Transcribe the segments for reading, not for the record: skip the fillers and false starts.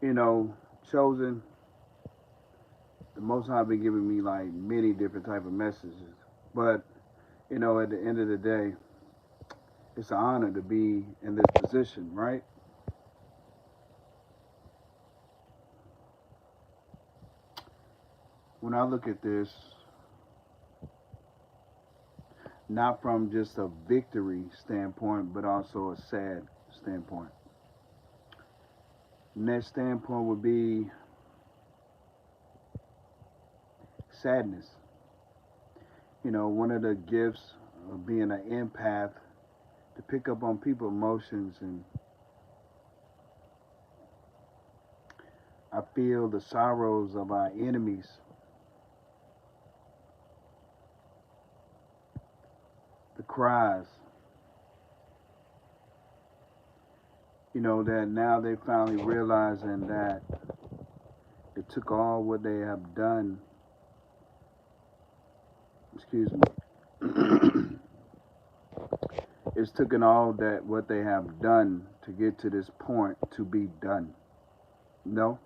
You know, chosen, the Most High been giving me like many different type of messages. But, you know, at the end of the day, it's an honor to be in this position, right? When I look at this, not from just a victory standpoint, but also a sad standpoint. And that standpoint would be sadness. You know, one of the gifts of being an empath to pick up on people's emotions, and I feel the sorrows of our enemies, the cries. You know, that now they finally realizing that it took all what they have done, excuse me, it's taken all that what they have done to get to this point to be done. No,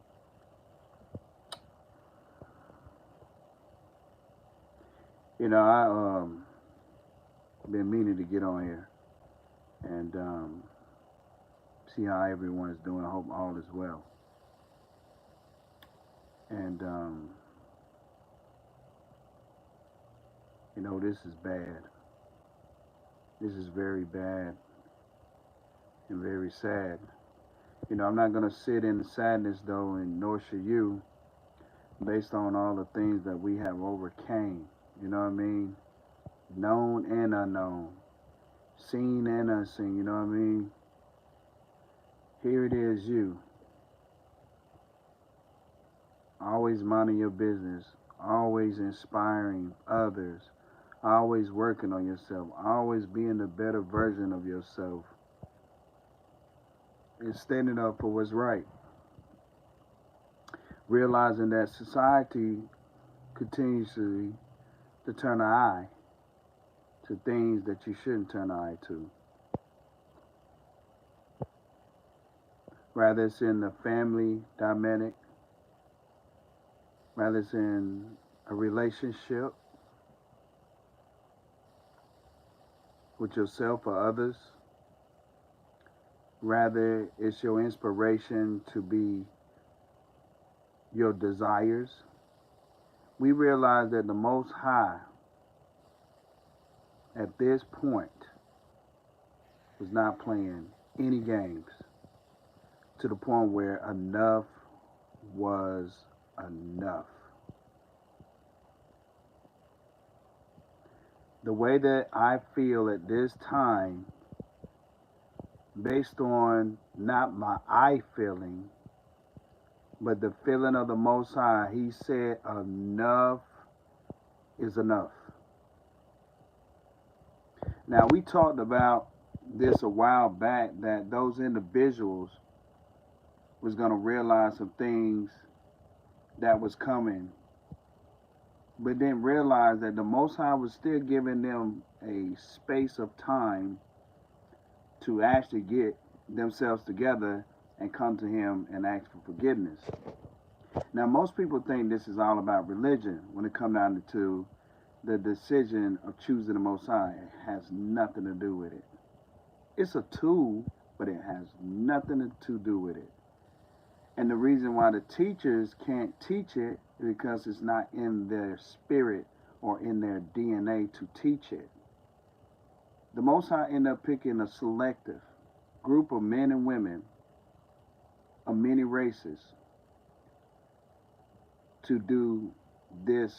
you know, I been meaning to get on here and see how everyone is doing. I hope all is well. And you know, this is bad. This is very bad and very sad. You know, I'm not gonna sit in the sadness though, and nor should you, based on all the things that we have overcame. You know what I mean? Known and unknown, seen and unseen. You know what I mean? Here it is, you always minding your business, always inspiring others, always working on yourself, always being the better version of yourself, and standing up for what's right. Realizing that society continuously to turn an eye to things that you shouldn't turn an eye to. Rather it's in the family dynamic, rather it's in a relationship with yourself or others, rather it's your inspiration to be your desires. We realize that the Most High at this point was not playing any games to the point where enough was enough. The way that I feel at this time, based on not my I feeling, but the feeling of the Most High, He said, enough is enough. Now, we talked about this a while back that those individuals was going to realize some things that was coming, but didn't realize that the Most High was still giving them a space of time to actually get themselves together and come to Him and ask for forgiveness. Now, most people think this is all about religion when it comes down to the decision of choosing the Most High. It has nothing to do with it. It's a tool, but it has nothing to do with it. And the reason why the teachers can't teach it is because it's not in their spirit or in their DNA to teach it. The Most High end up picking a selective group of men and women of many races to do this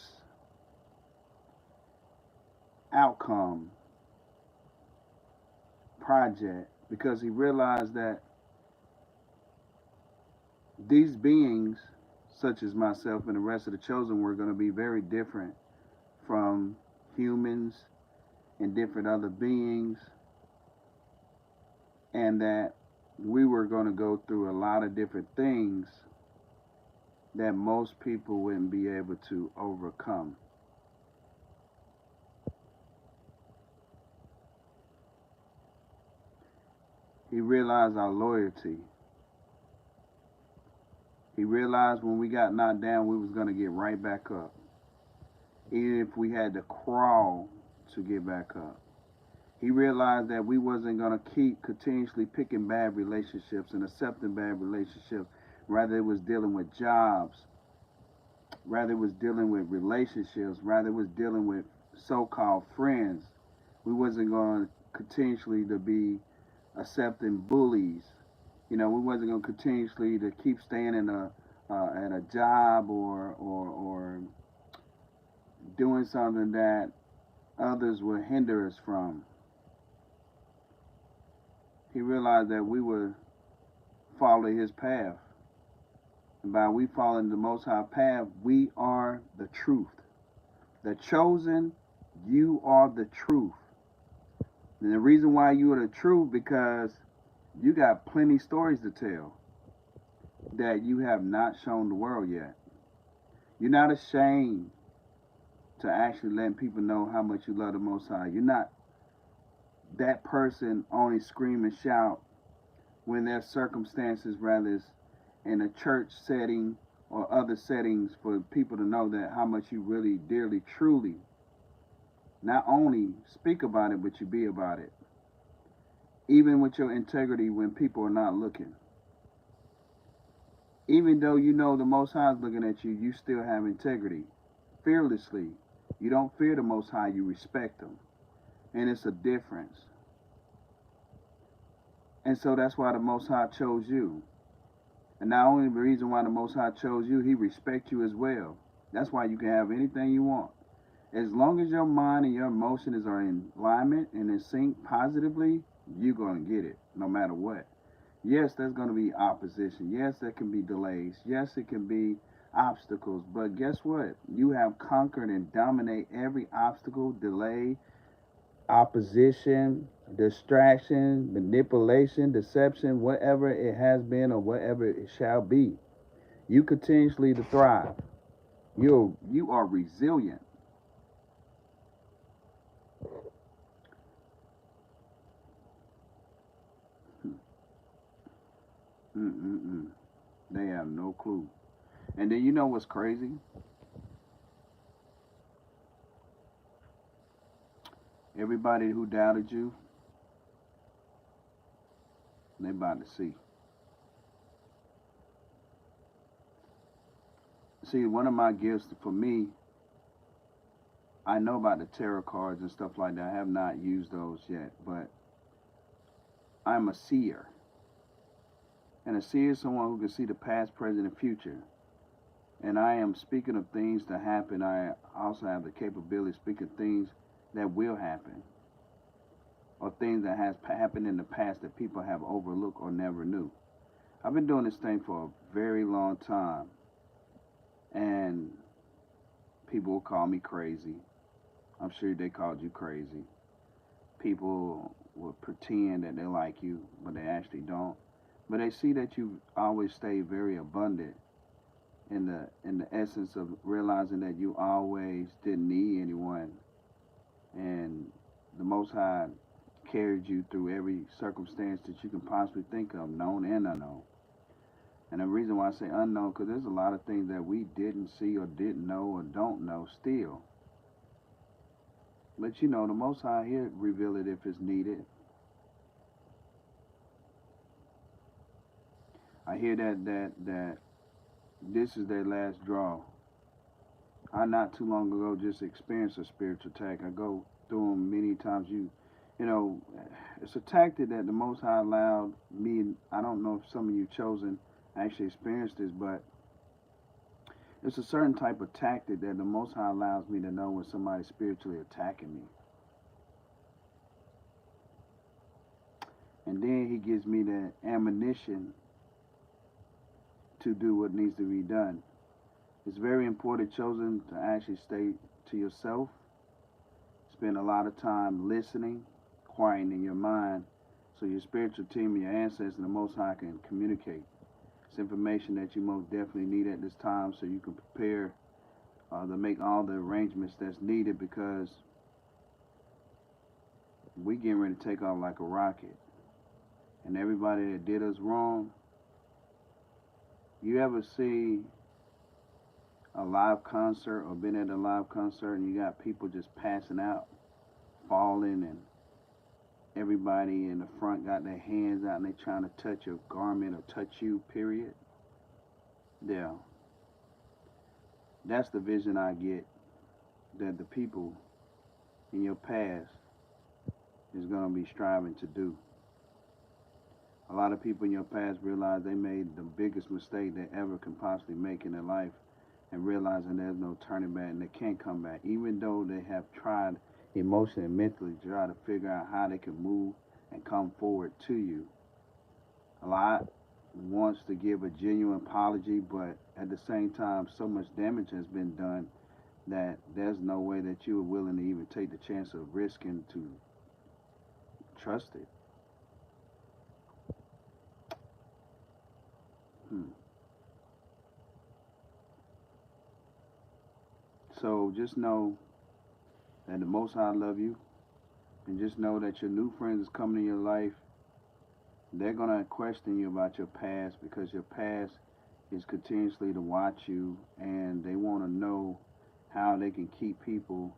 outcome project because He realized that these beings, such as myself and the rest of the chosen, were going to be very different from humans and different other beings, and that we were going to go through a lot of different things that most people wouldn't be able to overcome. He realized our loyalty. He realized when we got knocked down, we was going to get right back up, even if we had to crawl to get back up. He realized that we wasn't going to keep continuously picking bad relationships and accepting bad relationships. Rather, it was dealing with jobs. Rather, it was dealing with relationships. Rather, it was dealing with so-called friends. We wasn't going to continuously to be accepting bullies. We wasn't going to continuously to keep staying in at a job or doing something that others would hinder us from. He realized that we would follow his path. And by we following the Most High path, we are the truth. The chosen, you are the truth. And the reason why you are the truth, because you got plenty stories to tell that you have not shown the world yet. You're not ashamed to actually let people know how much you love the Most High. You're not that person only scream and shout when there's circumstances, rather in a church setting or other settings, for people to know that how much you really dearly, truly, not only speak about it, but you be about it. Even with your integrity when people are not looking. Even though you know the Most High is looking at you, you still have integrity. Fearlessly. You don't fear the Most High, you respect Him. And it's a difference. And so that's why the Most High chose you. And not only the reason why the Most High chose you, He respects you as well. That's why you can have anything you want. As long as your mind and your emotions are in alignment and in sync positively, you're going to get it, no matter what. Yes, there's going to be opposition. Yes, there can be delays. Yes, it can be obstacles. But guess what? You have conquered and dominate every obstacle, delay, opposition, distraction, manipulation, deception, whatever it has been or whatever it shall be. You continuously to thrive. You are resilient. Mm-mm-mm. They have no clue. And then you know what's crazy? Everybody who doubted you, they about to see. See, one of my gifts for me, I know about the tarot cards and stuff like that. I have not used those yet, but I'm a seer. And a seer is someone who can see the past, present, and future. And I am speaking of things to happen. I also have the capability of speaking things that will happen, or things that has happened in the past that people have overlooked or never knew. I've been doing this thing for a very long time, and people will call me crazy. I'm sure they called you crazy. People will pretend that they like you, but they actually don't. But they see that you always stay very abundant in the essence of realizing that you always didn't need anyone, and the Most High carried you through every circumstance that you can possibly think of, known and unknown. And the reason why I say unknown, because there's a lot of things that we didn't see or didn't know or don't know still. But the Most High here reveal it if it's needed. I hear that this is their last draw. I not too long ago just experienced a spiritual attack. I go through them many times. You know, it's a tactic that the Most High allowed me. I don't know if some of you chosen actually experienced this, but it's a certain type of tactic that the Most High allows me to know when somebody's spiritually attacking me. And then He gives me the ammunition to do what needs to be done. It's very important, chosen, to actually stay to yourself. Spend a lot of time listening, quieting your mind, so your spiritual team and your ancestors and the Most High can communicate. It's information that you most definitely need at this time, so you can prepare to make all the arrangements that's needed, because we getting ready to take off like a rocket. And everybody that did us wrong, You ever see a live concert or been at a live concert and you got people just passing out, falling, and everybody in the front got their hands out and they trying to touch your garment or touch you, period? Yeah, that's the vision I get, that the people in your past is going to be striving to do. A lot of people in your past realize they made the biggest mistake they ever can possibly make in their life, and realizing there's no turning back and they can't come back, even though they have tried emotionally and mentally to try to figure out how they can move and come forward to you. A lot wants to give a genuine apology, but at the same time, so much damage has been done that there's no way that you are willing to even take the chance of risking to trust it. Hmm. So just know that the Most High love you, and just know that your new friends is coming in your life. They're gonna question you about your past because your past is continuously to watch you, and they want to know how they can keep people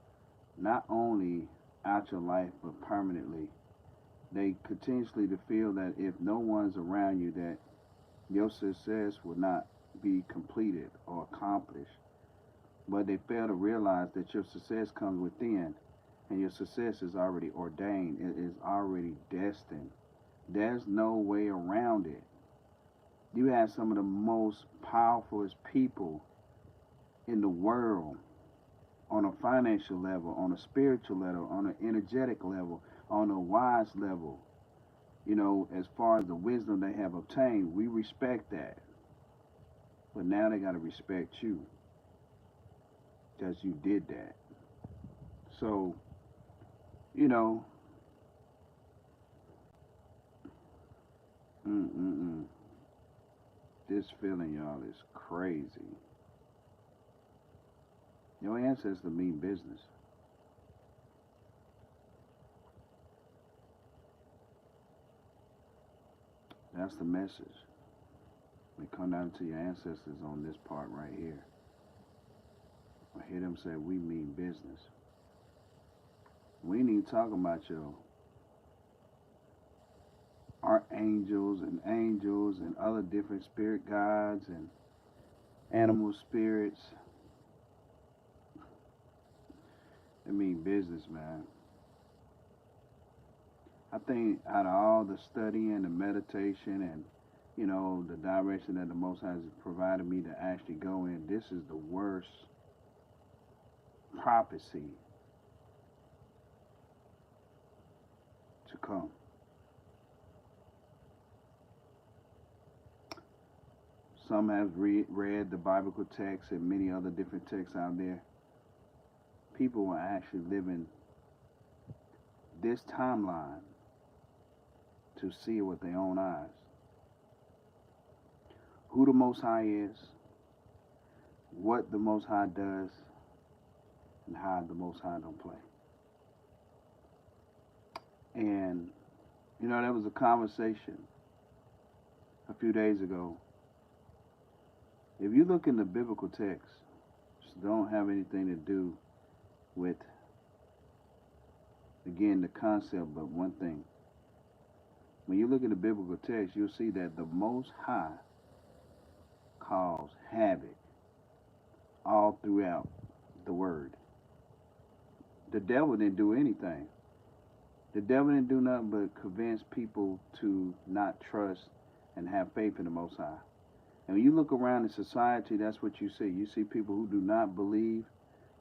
not only out your life but permanently. They continuously to feel that if no one's around you, that your success will not be completed or accomplished. But they fail to realize that your success comes within, and your success is already ordained. It is already destined. There's no way around it. You have some of the most powerful people in the world, on a financial level, on a spiritual level, on an energetic level, on a wise level. As far as the wisdom they have obtained, we respect that. But now they got to respect you because you did that. So, you know, mm-mm-mm. This feeling, y'all, is crazy. Your ancestors mean business. That's the message. We come down to your ancestors on this part right here. I hear them say we mean business. We ain't even talking about your archangels and angels and other different spirit guides and animal spirits. It mean business, man. I think out of all the studying, the meditation, and the direction that the Most High has provided me to actually go in, this is the worst prophecy to come. Some have read the biblical text and many other different texts out there. People are actually living this timeline to see it with their own eyes. Who the Most High is, what the Most High does, and how the Most High don't play. And, there was a conversation a few days ago. If you look in the biblical text, which don't have anything to do with, again, the concept, but one thing. When you look at the biblical text, you'll see that the Most High caused havoc all throughout the word. The devil didn't do anything. The devil didn't do nothing but convince people to not trust and have faith in the Most High. And when you look around in society, that's what you see. You see people who do not believe.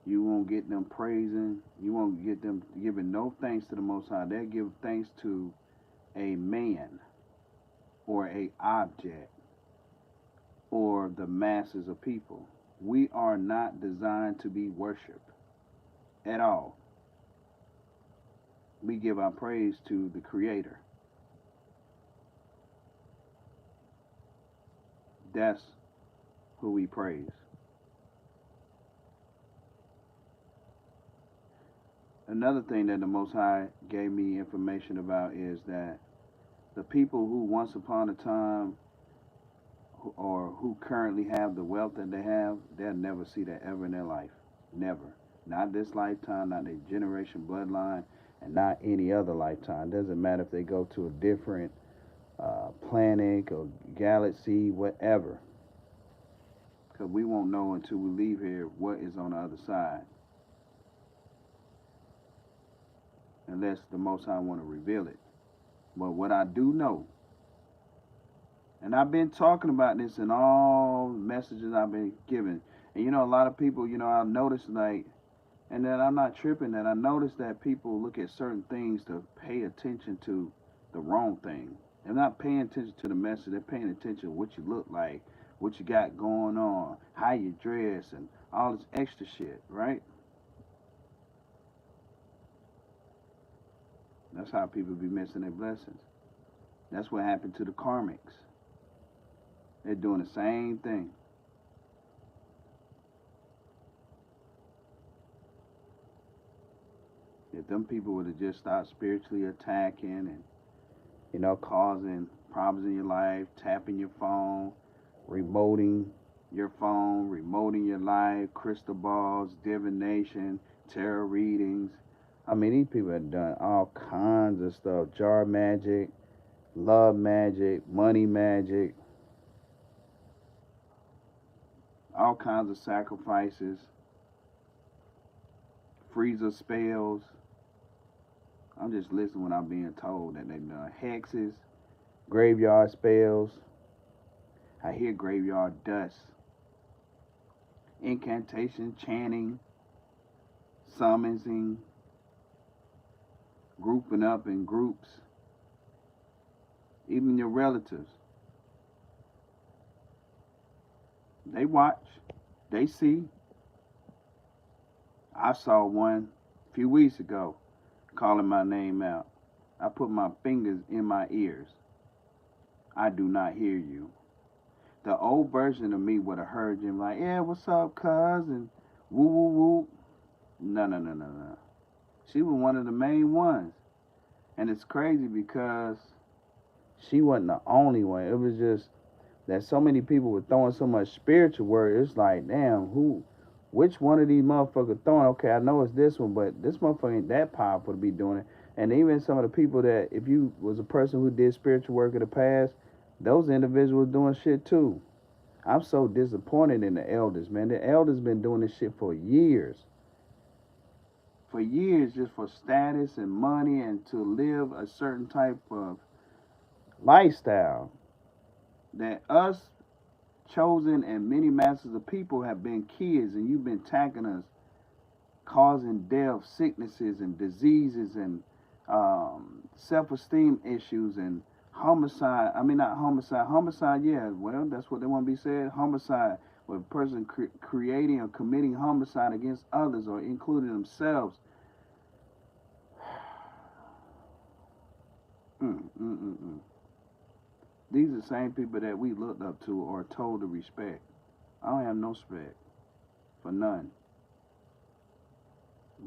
You won't get them praising. You won't get them giving no thanks to the Most High. They'll give thanks to a man or a object or the masses of people. We are not designed to be worshiped at all. We give our praise to the Creator. That's who we praise. Another thing that the Most High gave me information about is that the people who once upon a time or who currently have the wealth that they have, they'll never see that ever in their life. Never. Not this lifetime, not their generation bloodline, and not any other lifetime. Doesn't matter if they go to a different planet or galaxy, whatever. Because we won't know until we leave here what is on the other side, unless the Most High want to reveal it. But what I do know, and I've been talking about this in all messages I've been giving, and a lot of people, I've noticed like, and then I'm not tripping that I noticed that people look at certain things to pay attention to the wrong thing. They're not paying attention to the message. They're paying attention to what you look like, what you got going on, how you dress, and all this extra shit, right? That's how people be missing their blessings. That's what happened to the karmics. They're doing the same thing. If them people would have just stopped spiritually attacking and causing problems in your life, tapping your phone, remoting your phone, remoting your life, crystal balls, divination, tarot readings. I mean, these people have done all kinds of stuff: jar magic, love magic, money magic, all kinds of sacrifices, freezer spells. I'm just listening when I'm being told that they've done hexes, graveyard spells. I hear graveyard dust, incantation, chanting, summoning, grouping up in groups, even your relatives. They watch, they see. I saw one a few weeks ago calling my name out. I put my fingers in my ears. I do not hear you. The old version of me would have heard him like, yeah, what's up, cuz? And woo woo woo. No, no, no, no, no. She was one of the main ones. And it's crazy because she wasn't the only one. It was just that so many people were throwing so much spiritual word. It's like, damn, which one of these motherfuckers throwing? Okay, I know it's this one, but this motherfucker ain't that powerful to be doing it. And even some of the people that, if you was a person who did spiritual work in the past, those individuals doing shit too. I'm so disappointed in the elders, man. The elders been doing this shit for years. For years, just for status and money and to live a certain type of lifestyle that us chosen and many masses of people have been kids, and you've been attacking us, causing death, sicknesses, and diseases, and self-esteem issues, and homicide. I mean, not homicide. Homicide, yeah. Well, that's what they want to be said. Homicide, where a person creating or committing homicide against others or including themselves. Mm, mm, mm, mm. These are the same people that we looked up to or told to respect. I don't have no respect for none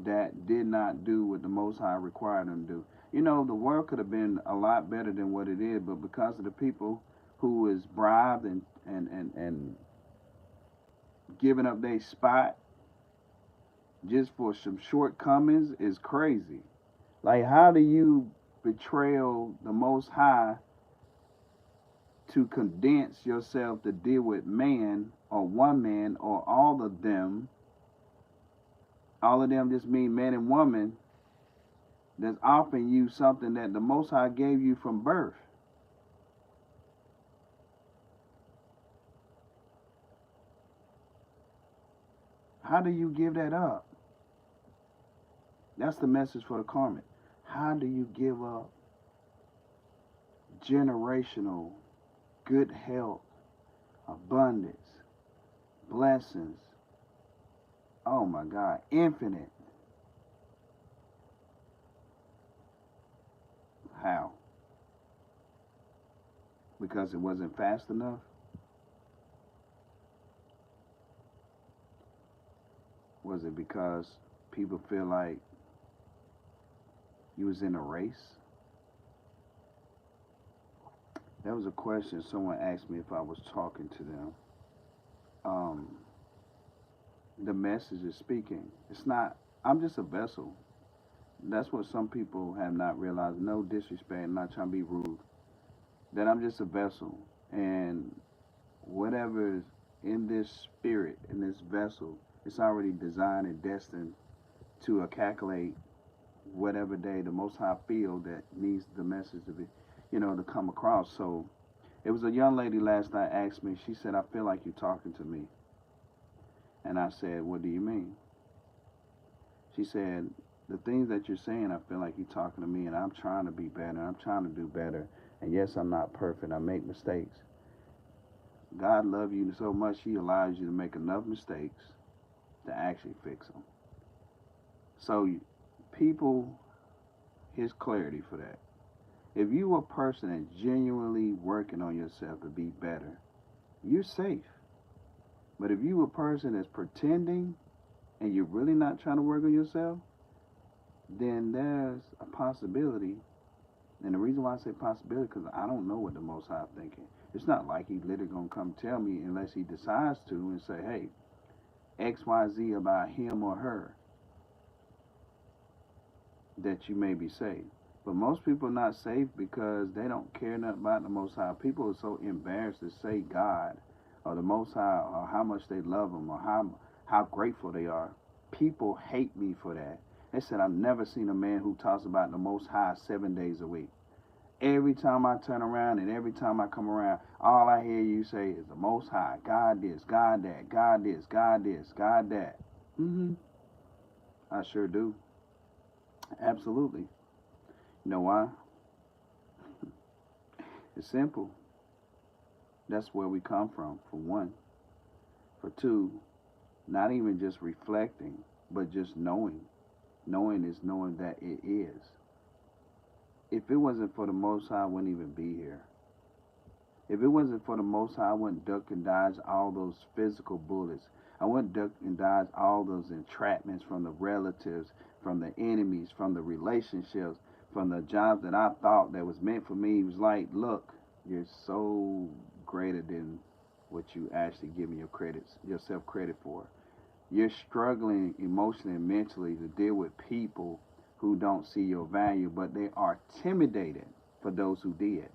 that did not do what the Most High required them to do. The world could have been a lot better than what it is, but because of the people who is bribed and giving up their spot just for some shortcomings is crazy. Like, how do you betrayal the Most High to condense yourself to deal with man or one man or all of them just mean man and woman that's offering you something that the Most High gave you from birth. How do you give that up? That's the message for the karmic. How do you give up generational good health, abundance, blessings? Oh my God, infinite. How? Because it wasn't fast enough? Was it because people feel like you was in a race? That was a question someone asked me if I was talking to them. Um, the message is speaking. It's not. I'm just a vessel. That's what some people have not realized. No disrespect. I'm not trying to be rude. That I'm just a vessel, and whatever is in this spirit, in this vessel, it's already designed and destined to calculate whatever day the Most High feel that needs the message to be, to come across. So it was a young lady last night asked me. She said, "I feel like you're talking to me," and I said, "What do you mean?" She said, "The things that you're saying, I feel like you're talking to me, and I'm trying to be better. I'm trying to do better. And yes, I'm not perfect. I make mistakes. God loves you so much, He allows you to make enough mistakes to actually fix them." So, people, here's clarity for that. If you a person that's genuinely working on yourself to be better, you're safe. But if you a person that's pretending and you're really not trying to work on yourself, then there's a possibility. And the reason why I say possibility, because I don't know what the Most High thinking. It's not like He literally gonna come tell me unless He decides to and say, "Hey, X, Y, Z about him or her that you may be saved." But most people are not saved because they don't care nothing about the Most High. People are so embarrassed to say God or the Most High or how much they love Him or how grateful they are. People hate me for that. They said I've never seen a man who talks about the Most High 7 days a week. Every time I turn around and every time I come around, all I hear you say is the Most High, God this, God that, God this, God this, God that. Mm-hmm. I sure do. Absolutely. You know why? It's simple. That's where we come from, for one. For two, not even just reflecting, but just knowing. Knowing is knowing that it is. If it wasn't for the Most High, I wouldn't even be here. If it wasn't for the Most High, I wouldn't duck and dodge all those physical bullets. I wouldn't duck and dodge all those entrapments from the relatives, from the enemies, from the relationships, from the jobs that I thought that was meant for me. It was like, look, you're so greater than what you actually giving yourself credit for. You're struggling emotionally and mentally to deal with people who don't see your value, but they are intimidated for those who did.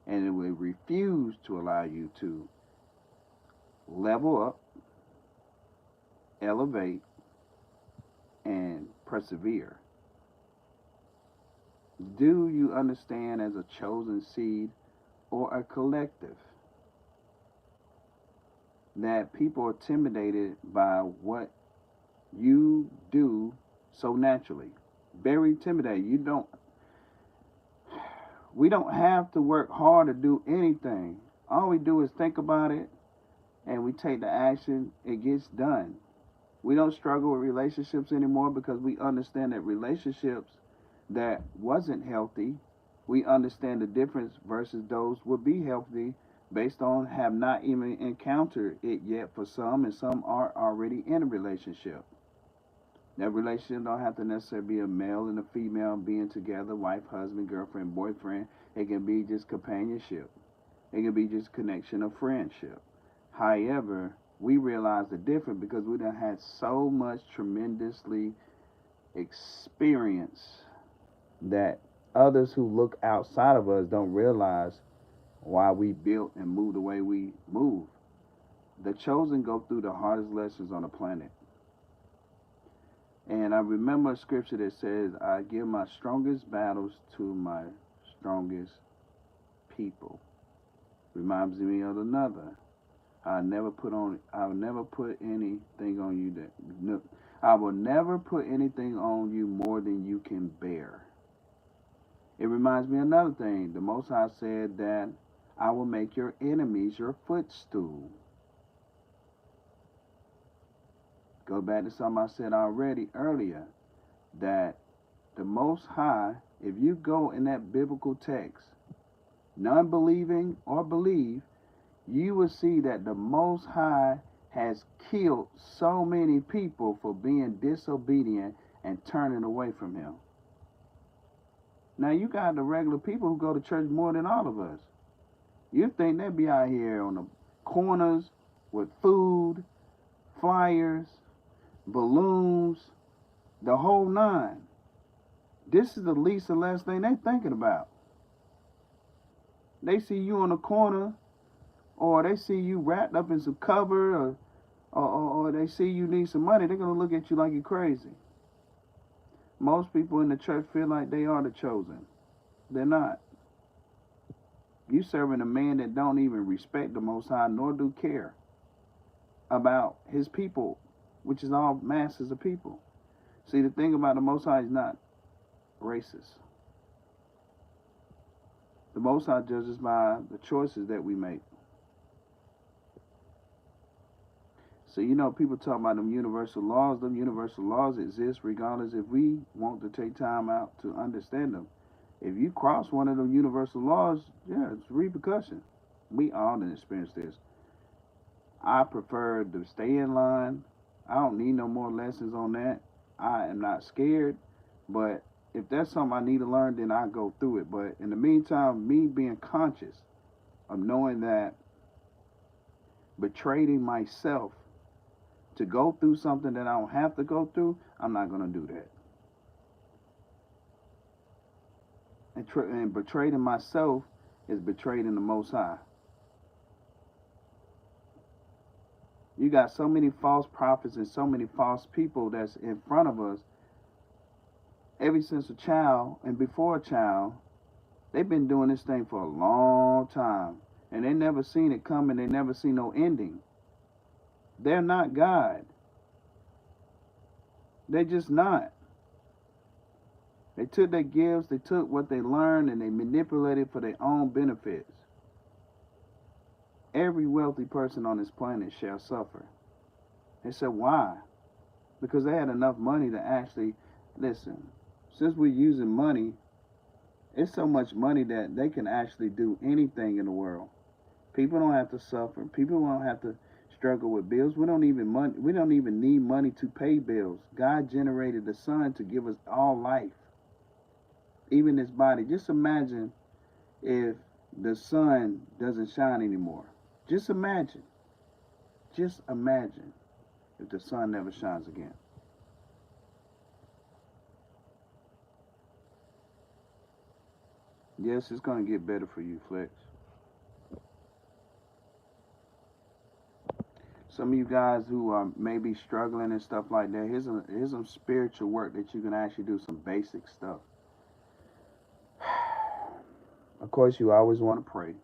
And it will refuse to allow you to level up, elevate, and persevere. Do you understand, as a chosen seed or a collective, that people are intimidated by what you do so naturally? Very intimidated. We don't have to work hard to do anything. All we do is think about it and we take the action, it gets done. We don't struggle with relationships anymore because we understand that relationships that wasn't healthy, we understand the difference versus those would be healthy based on have not even encountered it yet for some, and some are already in a relationship. That relationship don't have to necessarily be a male and a female being together, wife, husband, girlfriend, boyfriend. It can be just companionship. It can be just connection of friendship. However, we realize the difference because we done had so much tremendously experience that others who look outside of us don't realize why we built and move the way we move. The chosen go through the hardest lessons on the planet. And I remember a scripture that says, "I give my strongest battles to my strongest people." Reminds me of another. I will never put anything on you that no, I will never put anything on you more than you can bear. It reminds me of another thing. The Most High said that I will make your enemies your footstool. Go back to something I said already earlier, that the Most High, if you go in that biblical text, non-believing or believe, you will see that the Most High has killed so many people for being disobedient and turning away from Him. Now you got the regular people who go to church more than all of us. You think they'd be out here on the corners with food, flyers, balloons, the whole nine. This is the least and last thing they're thinking about. They see you on the corner, or they see you wrapped up in some cover, or they see you need some money, they're going to look at you like you're crazy. Most people in the church feel like they are the chosen. They're not. You serving a man that don't even respect the Most High nor do care about his people, which is all masses of people. See, the thing about the Most High is not racist. The Most High judges by the choices that we make. So, people talk about them universal laws. Them universal laws exist regardless if we want to take time out to understand them. If you cross one of them universal laws, yeah, it's repercussion. We all done experienced this. I prefer to stay in line. I don't need no more lessons on that. I am not scared, but if that's something I need to learn, then I go through it. But in the meantime, me being conscious of knowing that betraying myself to go through something that I don't have to go through, I'm not going to do that. And betraying myself is betraying the Most High. You got so many false prophets and so many false people that's in front of us ever since a child and before a child. They've been doing this thing for a long time, and they never seen it coming. They never seen no ending. They're not God. They're just not. They took their gifts, they took what they learned, and they manipulated for their own benefits. Every wealthy person on this planet shall suffer. They said, why? Because they had enough money to actually, listen, since we're using money, it's so much money that they can actually do anything in the world. People don't have to suffer. People don't have to struggle with bills. We don't even need money to pay bills. God generated the sun to give us all life, even this body. Just imagine if the sun doesn't shine anymore. Just imagine. Just imagine if the sun never shines again. Yes, it's going to get better for you, Flex. Some of you guys who are maybe struggling and stuff like that, here's some spiritual work that you can actually do, some basic stuff. Of course, you always want to pray.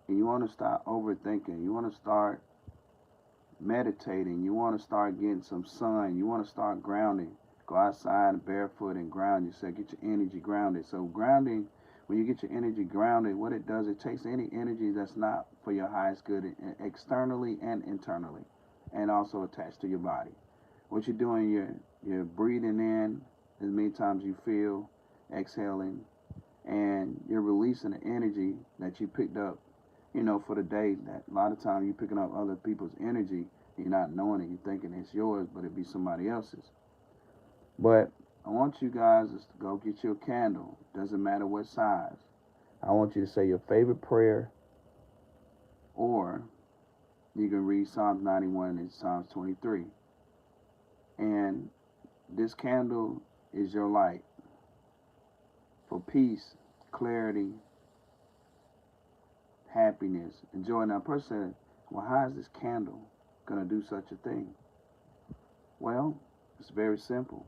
And you want to start overthinking. You want to start meditating. You want to start getting some sun. You want to start grounding. Go outside barefoot and ground yourself. Get your energy grounded. So grounding, when you get your energy grounded, what it does, it takes any energy that's not for your highest good externally and internally, and also attached to your body. What you're doing, you're breathing in as many times you feel, exhaling, and you're releasing the energy that you picked up, for the day. That a lot of times you're picking up other people's energy, you're not knowing it. You're thinking it's yours, but it be somebody else's. But I want you guys to go get you a candle. Doesn't matter what size. I want you to say your favorite prayer, or you can read Psalms 91 and Psalms 23. And this candle is your light for peace, clarity, happiness, and joy. Now, a person said, well, how is this candle going to do such a thing? Well, it's very simple.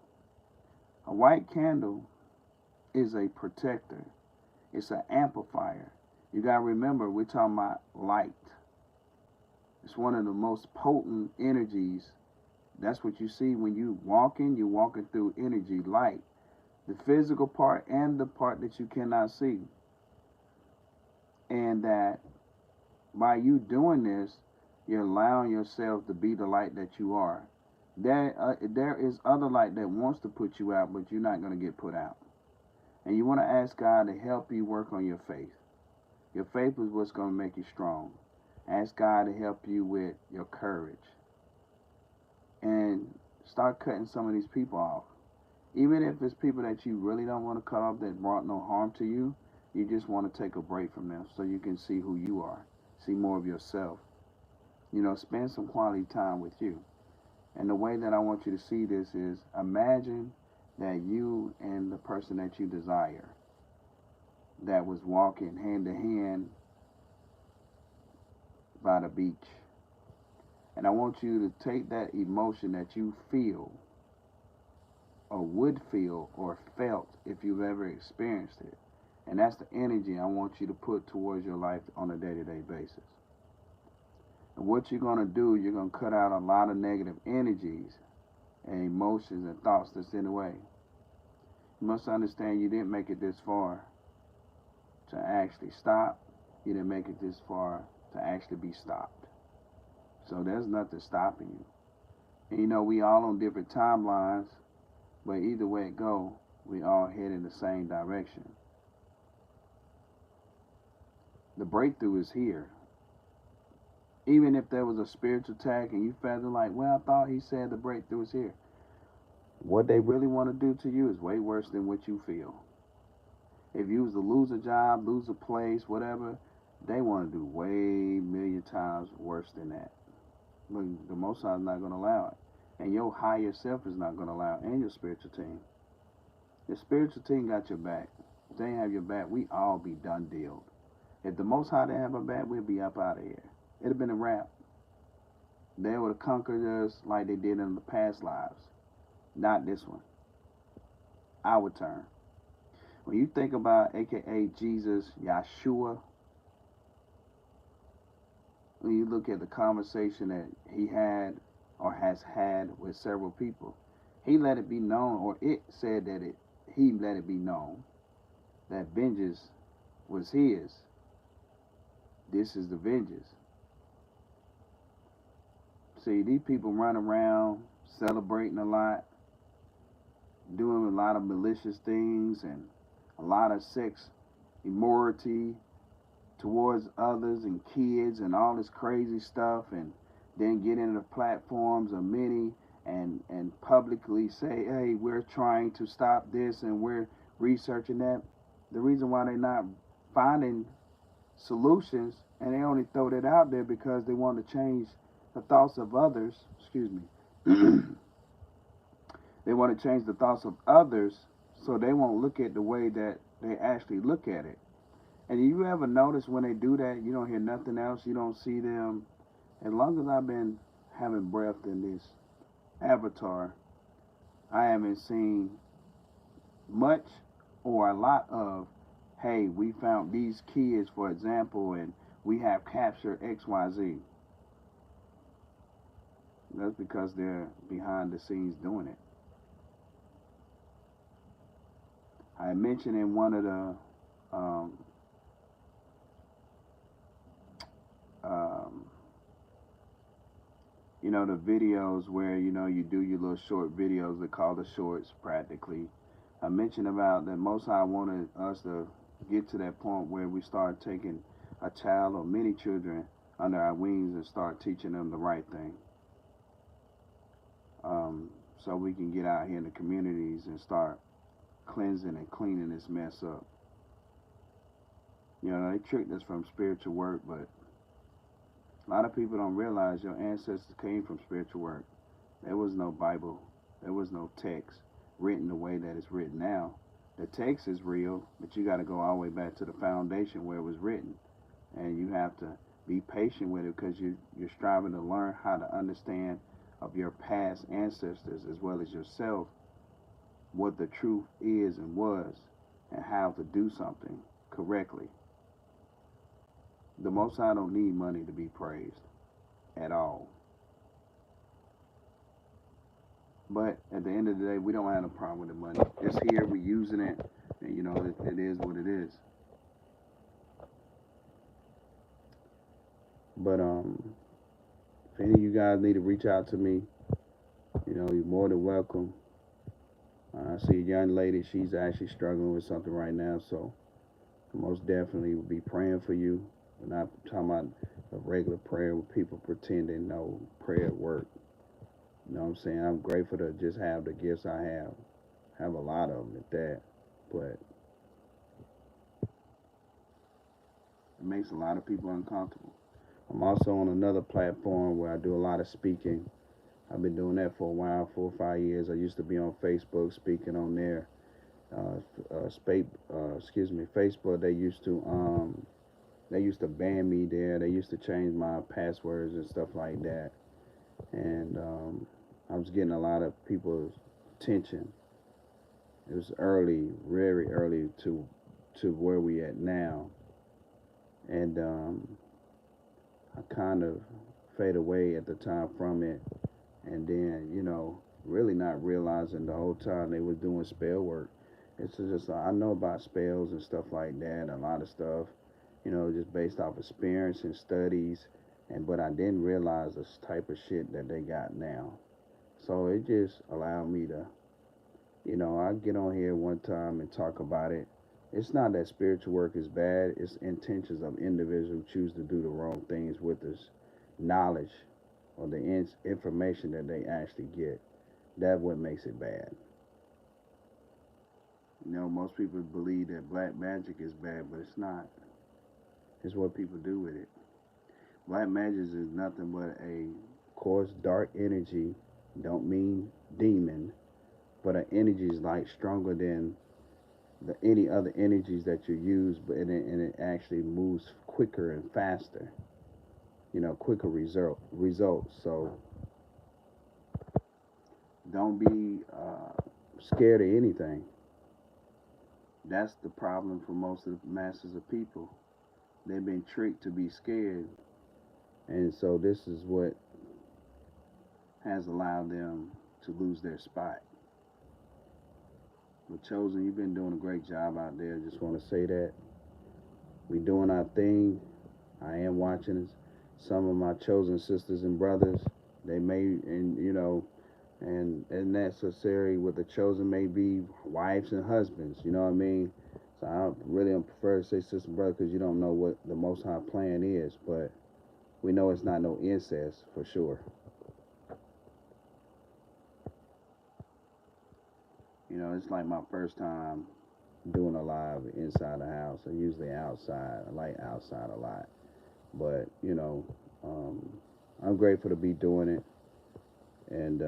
A white candle is a protector. It's an amplifier. You got to remember, we're talking about light. It's one of the most potent energies. That's what you see when you're walking through energy, light. The physical part and the part that you cannot see. And that by you doing this, you're allowing yourself to be the light that you are. There is other light that wants to put you out, but you're not going to get put out. And you want to ask God to help you work on your faith. Your faith is what's going to make you strong. Ask God to help you with your courage. And start cutting some of these people off. Even if it's people that you really don't want to cut off that brought no harm to you, You just want to take a break from them so you can see who you are, see more of yourself. Spend some quality time with you. And the way that I want you to see this is imagine that you and the person that you desire that was walking hand to hand by the beach. And I want you to take that emotion that you feel or would feel or felt if you've ever experienced it. And that's the energy I want you to put towards your life on a day-to-day basis. And what you're going to do, you're going to cut out a lot of negative energies and emotions and thoughts that's in the way. You must understand you didn't make it this far to actually stop. You didn't make it this far to actually be stopped. So there's nothing stopping you. And we all on different timelines, but either way it go, we all head in the same direction. The breakthrough is here. Even if there was a spiritual attack and you felt like, well, I thought he said the breakthrough is here. What they really want to do to you is way worse than what you feel. If you was to lose a job, lose a place, whatever, they want to do way million times worse than that. But the Most High is not going to allow it. And your higher self is not going to allow it. And your spiritual team. The spiritual team got your back. If they have your back, we all be done deal. If the Most High didn't have our back, we'd be up out of here. It'd have been a wrap. They would have conquered us like they did in the past lives. Not this one. Our turn. When you think about AKA Jesus, Yahshua, when you look at the conversation that he had or has had with several people, he let it be known, or it said that he let it be known that vengeance was his. This is the vengeance. See, these people run around celebrating a lot, doing a lot of malicious things and a lot of sex immorality towards others and kids and all this crazy stuff, and then get into the platforms of many and publicly say, hey, we're trying to stop this and we're researching that. The reason why they're not finding solutions and they only throw that out there because they want to change the thoughts of others, excuse me, they want to change the thoughts of others so they won't look at the way that they actually look at it. And you ever notice when they do that, you don't hear nothing else, you don't see them. As long as I've been having breath in this avatar, I haven't seen much or a lot of, hey, we found these kids, for example, and we have captured XYZ. That's because they're behind the scenes doing it. I mentioned in one of the um, um, the videos where you do your little short videos. They call the shorts practically. I mentioned about that Most High wanted us to get to that point where we start taking a child or many children under our wings and start teaching them the right thing. So we can get out here in the communities and start cleansing and cleaning this mess up. They tricked us from spiritual work, but a lot of people don't realize your ancestors came from spiritual work. There was no Bible. There was no text written the way that it's written now. The text is real, but you got to go all the way back to the foundation where it was written. And you have to be patient with it because you're striving to learn how to understand of your past ancestors as well as yourself what the truth is and was and how to do something correctly. The Most High don't need money to be praised at all. But at the end of the day, we don't have a problem with the money. It's here, we're using it, and it is what it is. But if any of you guys need to reach out to me, you're more than welcome. I see a young lady, she's actually struggling with something right now, so most definitely will be praying for you. We're not talking about a regular prayer with people pretending no prayer at work. You know what I'm saying? I'm grateful to just have the gifts I have. Have a lot of them at that. But It makes a lot of people uncomfortable. I'm also on another platform where I do a lot of speaking. I've been doing that for a while, 4 or 5 years. I used to be on Facebook speaking on there. Facebook. They used to ban me there. They used to change my passwords and stuff like that. And I was getting a lot of people's attention. It was early, very early to where we at now, and I kind of fade away at the time from it, and then really not realizing the whole time they was doing spell work. It's just I know about spells and stuff like that, a lot of stuff, just based off experience and studies, and but I didn't realize this type of shit that they got now. So it just allowed me to, I get on here one time and talk about it. It's not that spiritual work is bad. It's intentions of individuals who choose to do the wrong things with this knowledge or the information that they actually get. That's what makes it bad. Most people believe that black magic is bad, but it's not. It's what people do with it. Black magic is nothing but a coarse, dark energy. Don't mean demon, but an energy is like stronger than any other energies that you use, but and it actually moves quicker and faster. Quicker results. So don't be scared of anything. That's the problem for most of the masses of people. They've been tricked to be scared, and so this is what has allowed them to lose their spot. But Chosen, you've been doing a great job out there. Just want to say that we doing our thing. I am watching some of my chosen sisters and brothers. They may, and and necessary with the chosen may be wives and husbands. You know what I mean? So I really don't prefer to say sister and brother because you don't know what the Most High plan is. But we know it's not no incest for sure. It's like my first time doing a live inside the house. I usually outside. I like outside a lot. But, um, I'm grateful to be doing it. And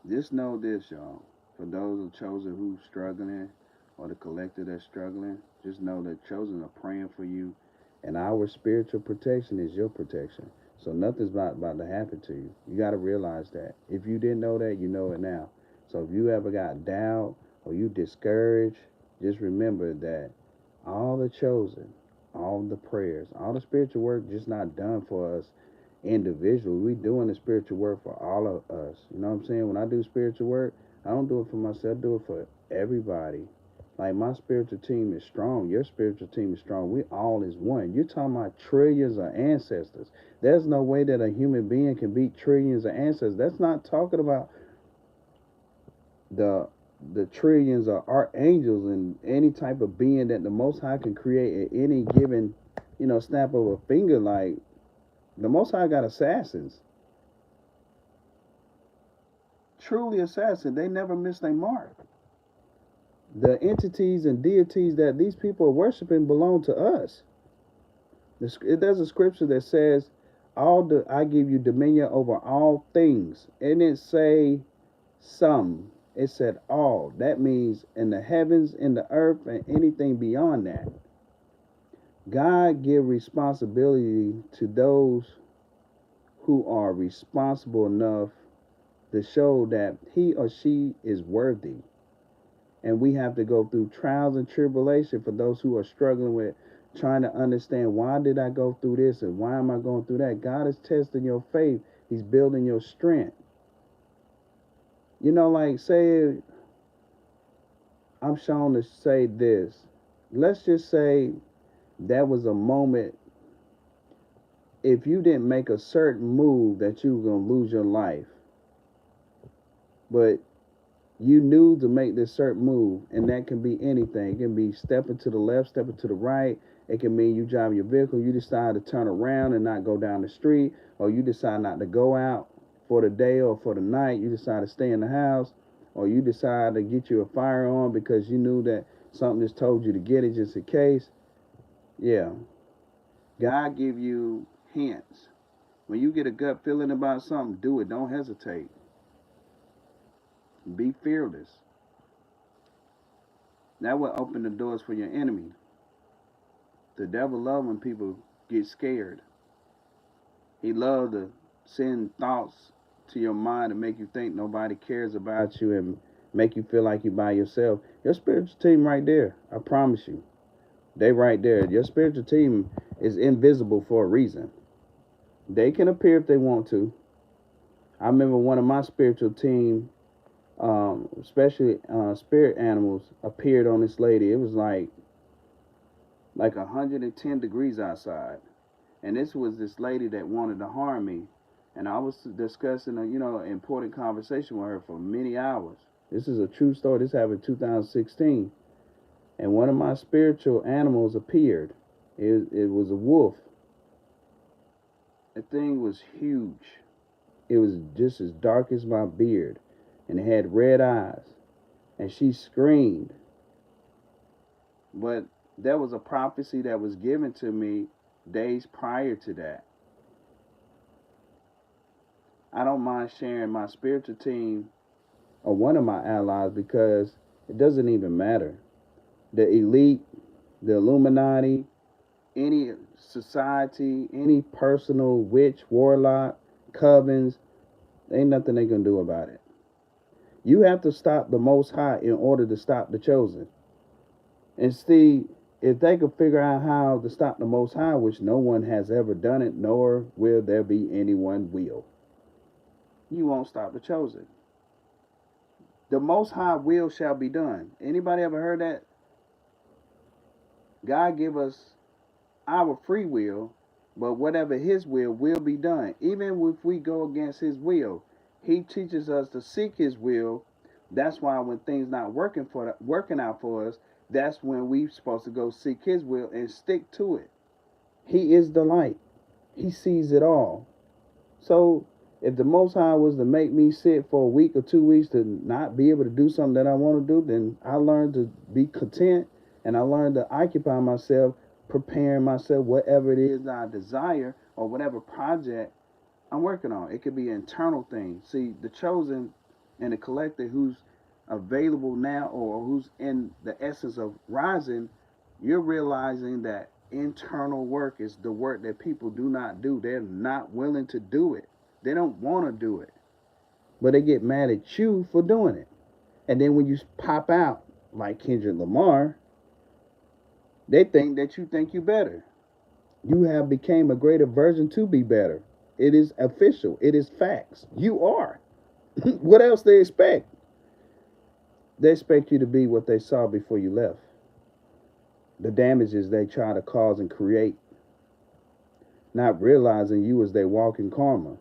just know this, y'all. For those who chosen who's struggling or the collective that's struggling, just know that chosen are praying for you. And our spiritual protection is your protection. So nothing's about to happen to you. You got to realize that. If you didn't know that, you know it now. So if you ever got doubt or you discouraged, just remember that all the chosen, all the prayers, all the spiritual work just not done for us individually. We doing the spiritual work for all of us. You know what I'm saying? When I do spiritual work, I don't do it for myself. I do it for everybody. Like my spiritual team is strong. Your spiritual team is strong. We all is one. You're talking about trillions of ancestors. There's no way that a human being can beat trillions of ancestors. That's not talking about the the trillions of archangels and any type of being that the Most High can create at any given, snap of a finger. Like the Most High got assassins, truly assassins. They never miss their mark. The entities and deities that these people are worshiping belong to us. There's a scripture that says, I give you dominion over all things," and it say some. It said all. That means in the heavens, in the earth, and anything beyond that. God give responsibility to those who are responsible enough to show that he or she is worthy. And we have to go through trials and tribulation for those who are struggling with trying to understand, why did I go through this and why am I going through that? God is testing your faith. He's building your strength. Like say I'm shown to say this. Let's just say that was a moment. If you didn't make a certain move that you were going to lose your life, but you knew to make this certain move, and that can be anything. It can be stepping to the left, stepping to the right. It can mean you drive your vehicle, you decide to turn around and not go down the street, or you decide not to go out for the day or for the night. You decide to stay in the house, or you decide to get you a firearm because you knew that something just told you to get it just in case. Yeah, God give you hints. When you get a gut feeling about something, do it. Don't hesitate. Be fearless. That will open the doors for your enemy. The devil loves when people get scared. He loves to send thoughts to your mind and make you think nobody cares about you and make you feel like you're by yourself. Your spiritual team right there. I promise you. They right there. Your spiritual team is invisible for a reason. They can appear if they want to. I remember one of my spiritual team, especially spirit animals, appeared on this lady. It was like 110 degrees outside, and this was this lady that wanted to harm me, and I was discussing a important conversation with her for many hours. This is a true story. This happened in 2016, and one of my spiritual animals appeared. It was a wolf. The thing was huge. It was just as dark as my beard, and it had red eyes, and she screamed. But there was a prophecy that was given to me days prior to that. I don't mind sharing my spiritual team or one of my allies because it doesn't even matter. The elite, the Illuminati, any society, any personal witch, warlock, covens, ain't nothing they gonna do about it. You have to stop the Most High in order to stop the chosen. And see, if they could figure out how to stop the Most High, which no one has ever done it, nor will there be anyone will, you won't stop the chosen. The Most High will shall be done. Anybody ever heard that? God give us our free will, but whatever His will be done. Even if we go against His will, He teaches us to seek His will. That's why when things not working out for us, that's when we supposed to go seek His will and stick to it. He is the light. He sees it all. So if the Most High was to make me sit for a week or 2 weeks to not be able to do something that I want to do, then I learned to be content and I learned to occupy myself, preparing myself, whatever it is I desire or whatever project I'm working on. It could be an internal thing. See, the chosen and the collector who's available now or who's in the essence of rising, you're realizing that internal work is the work that people do not do. They're not willing to do it. They don't want to do it. But they get mad at you for doing it. And then when you pop out like Kendrick Lamar, they think that you think you better. You have became a greater version to be better. It is official. It is facts. You are. What else they expect? They expect you to be what they saw before you left. The damages they try to cause and create. Not realizing you as they walk in karma.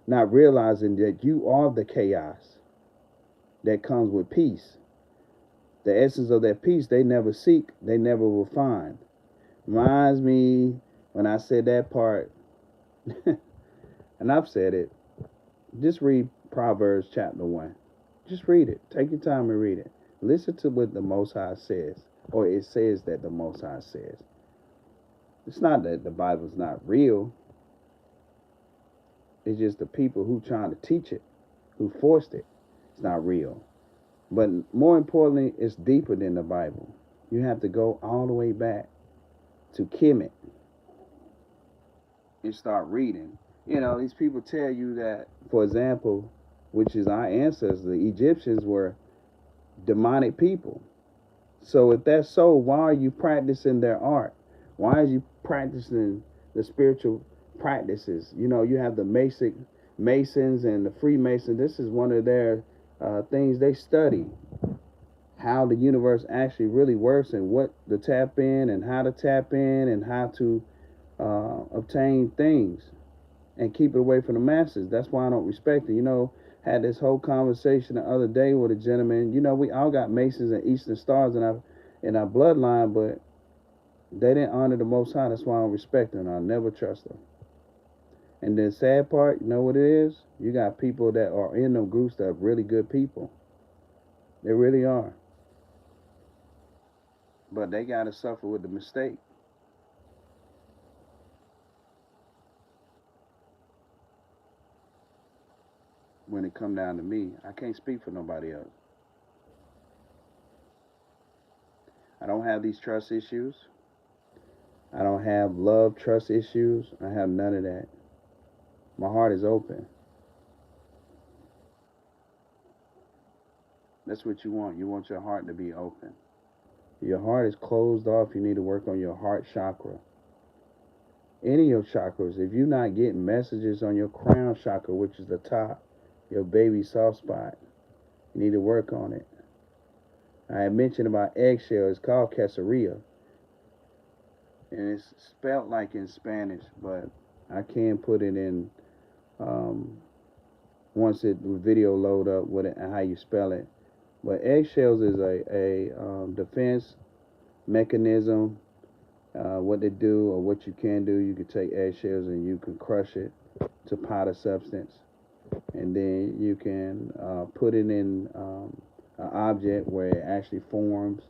Not realizing that you are the chaos that comes with peace. The essence of that peace they never seek, they never will find. Reminds me when I said that part, and I've said it, just read Proverbs chapter 1. Just read it. Take your time and read it. Listen to what the Most High says, or it says that the Most High says. It's not that the Bible's not real. It's just the people who trying to teach it, who forced it. It's not real. But more importantly, it's deeper than the Bible. You have to go all the way back to Kemet and start reading. These people tell you that, for example, which is our ancestors, the Egyptians were demonic people. So if that's so, why are you practicing their art? Why are you practicing the spiritual practices? You have the Masons and the Freemasons. This is one of their things they study. How the universe actually really works and what to tap in and how to tap in and how to obtain things and keep it away from the masses. That's why I don't respect it. Had this whole conversation the other day with a gentleman. We all got Masons and Eastern Stars in our bloodline, but they didn't honor the Most High. That's why I don't respect them. I'll never trust them. And the sad part, you know what it is? You got people that are in them groups that are really good people. They really are. but they got to suffer with the mistake when it come down to me. I can't speak for nobody else. I don't have these trust issues. I don't have love trust issues. I have none of that. My heart is open. That's what you want. You want your heart to be open. Your heart is closed off. You need to work on your heart chakra. Any of your chakras, if you're not getting messages on your crown chakra, which is the top, your baby soft spot, you need to work on it. I had mentioned about eggshell. It's called quesadilla, and it's spelled like in Spanish, but I can put it in um, once it the video load up with it and how you spell it. But eggshells is a defense mechanism. What they do or what you can do, you can take eggshells and you can crush it to powder substance, and then you can put it in an object where it actually forms,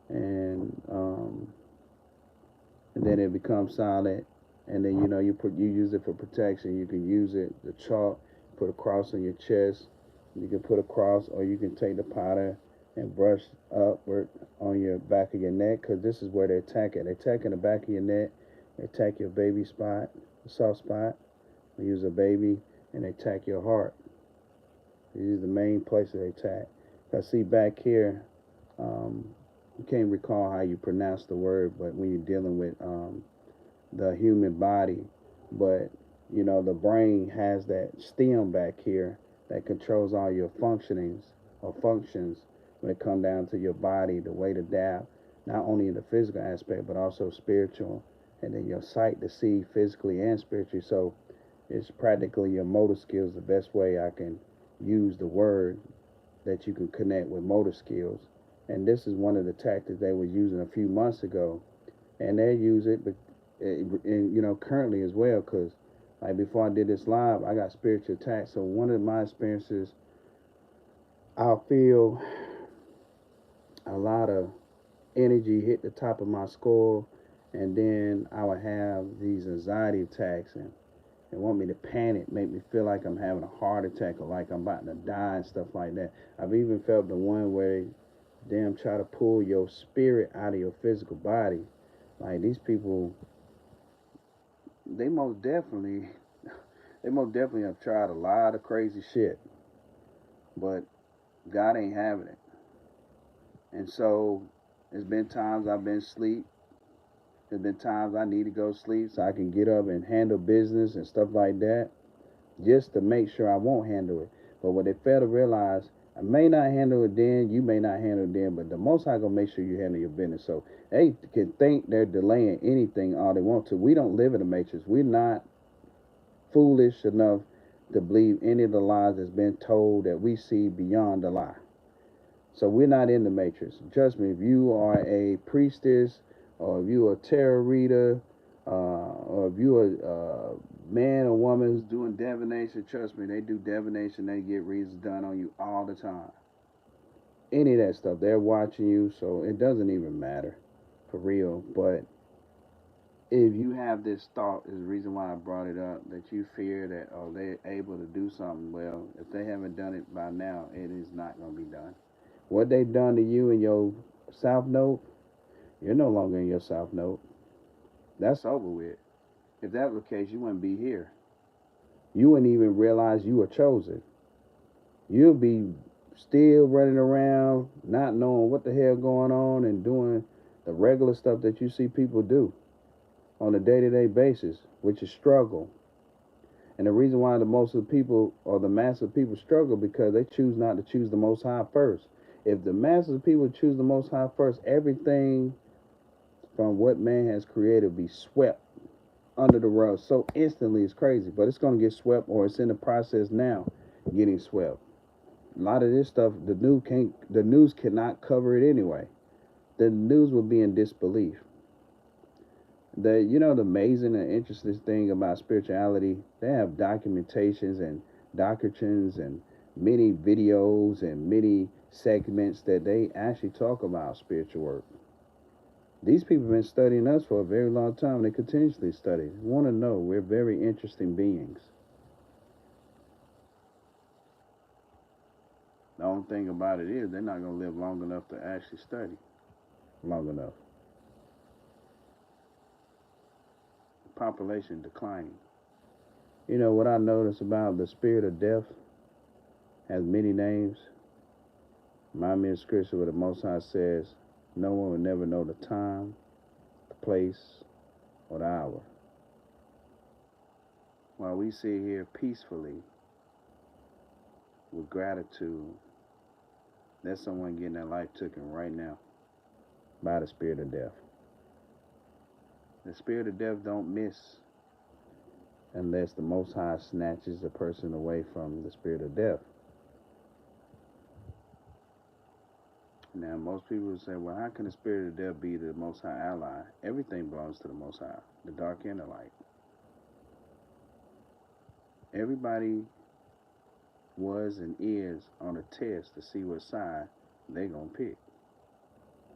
and um, and then it becomes solid. And then you use it for protection. You can use it the chalk, put a cross on your chest. You can put a cross, or you can take the powder and brush upward on your back of your neck, because this is where they attack it. They attack in the back of your neck. They attack your baby spot, the soft spot. They use a baby, and they attack your heart. These are the main places they attack. I see back here, you can't recall how you pronounce the word, but when you're dealing with the human body, but the brain has that stem back here that controls all your functionings or functions when it comes down to your body, the way to adapt, not only in the physical aspect but also spiritual, and then your sight to see physically and spiritually. So it's practically your motor skills. The best way I can use the word that you can connect with motor skills, and this is one of the tactics they were using a few months ago, and they use it, but currently as well, because like before I did this live, I got spiritual attacks. So one of my experiences, I'll feel a lot of energy hit the top of my skull, and then I would have these anxiety attacks, and they want me to panic, make me feel like I'm having a heart attack or like I'm about to die and stuff like that. I've even felt the one where they damn try to pull your spirit out of your physical body. Like these people, they most definitely they most definitely have tried a lot of crazy shit, but God ain't having it. And so there's been times I've been asleep. There's been times I need to go to sleep so I can get up and handle business and stuff like that, just to make sure I won't handle it. But what they fail to realize, I may not handle it then, you may not handle it then, but the Most High gonna make sure you handle your business. So they can think they're delaying anything all they want to. We don't live in the matrix. We're not foolish enough to believe any of the lies that's been told that we see beyond the lie. So we're not in the matrix. Trust me, if you are a priestess, or if you're a tarot reader, or if you're a man or woman who's doing divination, trust me, they do divination, they get readings done on you all the time. Any of that stuff, they're watching you, so it doesn't even matter for real. But if you have this thought, is the reason why I brought it up, that you fear that, oh, they're able to do something. Well, if they haven't done it by now, it is not going to be done. What they've done to you in your South Node, you're no longer in your South Node. That's over with. If that was the case, you wouldn't be here. You wouldn't even realize you were chosen. You'll be still running around, not knowing what the hell going on, and doing the regular stuff that you see people do on a day-to-day basis, which is struggle. And the reason why the most of the people, or the mass of people, struggle, because they choose not to choose the Most High first. If the masses of people choose the Most High first, everything from what man has created will be swept under the rug so instantly. It's crazy, but it's going to get swept, or it's in the process now getting swept. A lot of this stuff, the news cannot cover it anyway. The news will be in disbelief. The amazing and interesting thing about spirituality, they have documentations and doctrines and many videos and many segments that they actually talk about spiritual work. These people have been studying us for a very long time. They continuously study. Want to know we're very interesting beings. The only thing about it is they're not going to live long enough to actually study long enough. Population declining. You know what I notice about the spirit of death has many names. Remind me of scripture where the Most High says, no one will never know the time, the place, or the hour. While we sit here peacefully with gratitude, there's someone getting their life taken right now by the spirit of death. The spirit of death don't miss unless the Most High snatches a person away from the spirit of death. Now, most people will say, well, how can the spirit of death be the Most High ally? Everything belongs to the Most High, the dark and the light. Everybody was and is on a test to see what side they're going to pick.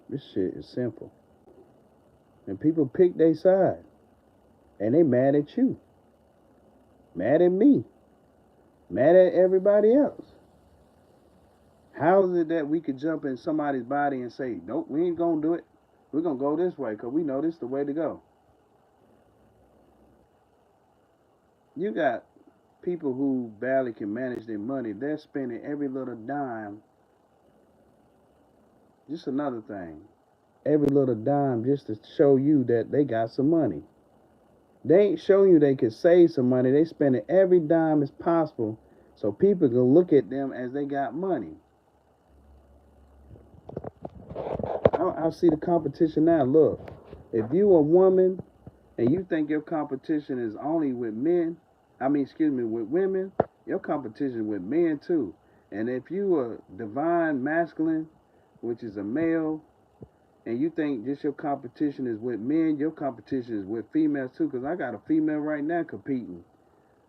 This shit is simple. And people pick their side. And they mad at you. Mad at me. Mad at everybody else. How is it that we could jump in somebody's body and say, nope, we ain't going to do it. We're going to go this way because we know this is the way to go. You got people who barely can manage their money. They're spending every little dime. Just another thing. Every little dime just to show you that they got some money. They ain't showing you they can save some money. They spending every dime as possible so people can look at them as they got money. I see the competition now. Look, if you a woman and you think your competition is only with men, with women, your competition with men too. And if you a divine masculine, which is a male, and you think just your competition is with men, your competition is with females too. Because I got a female right now competing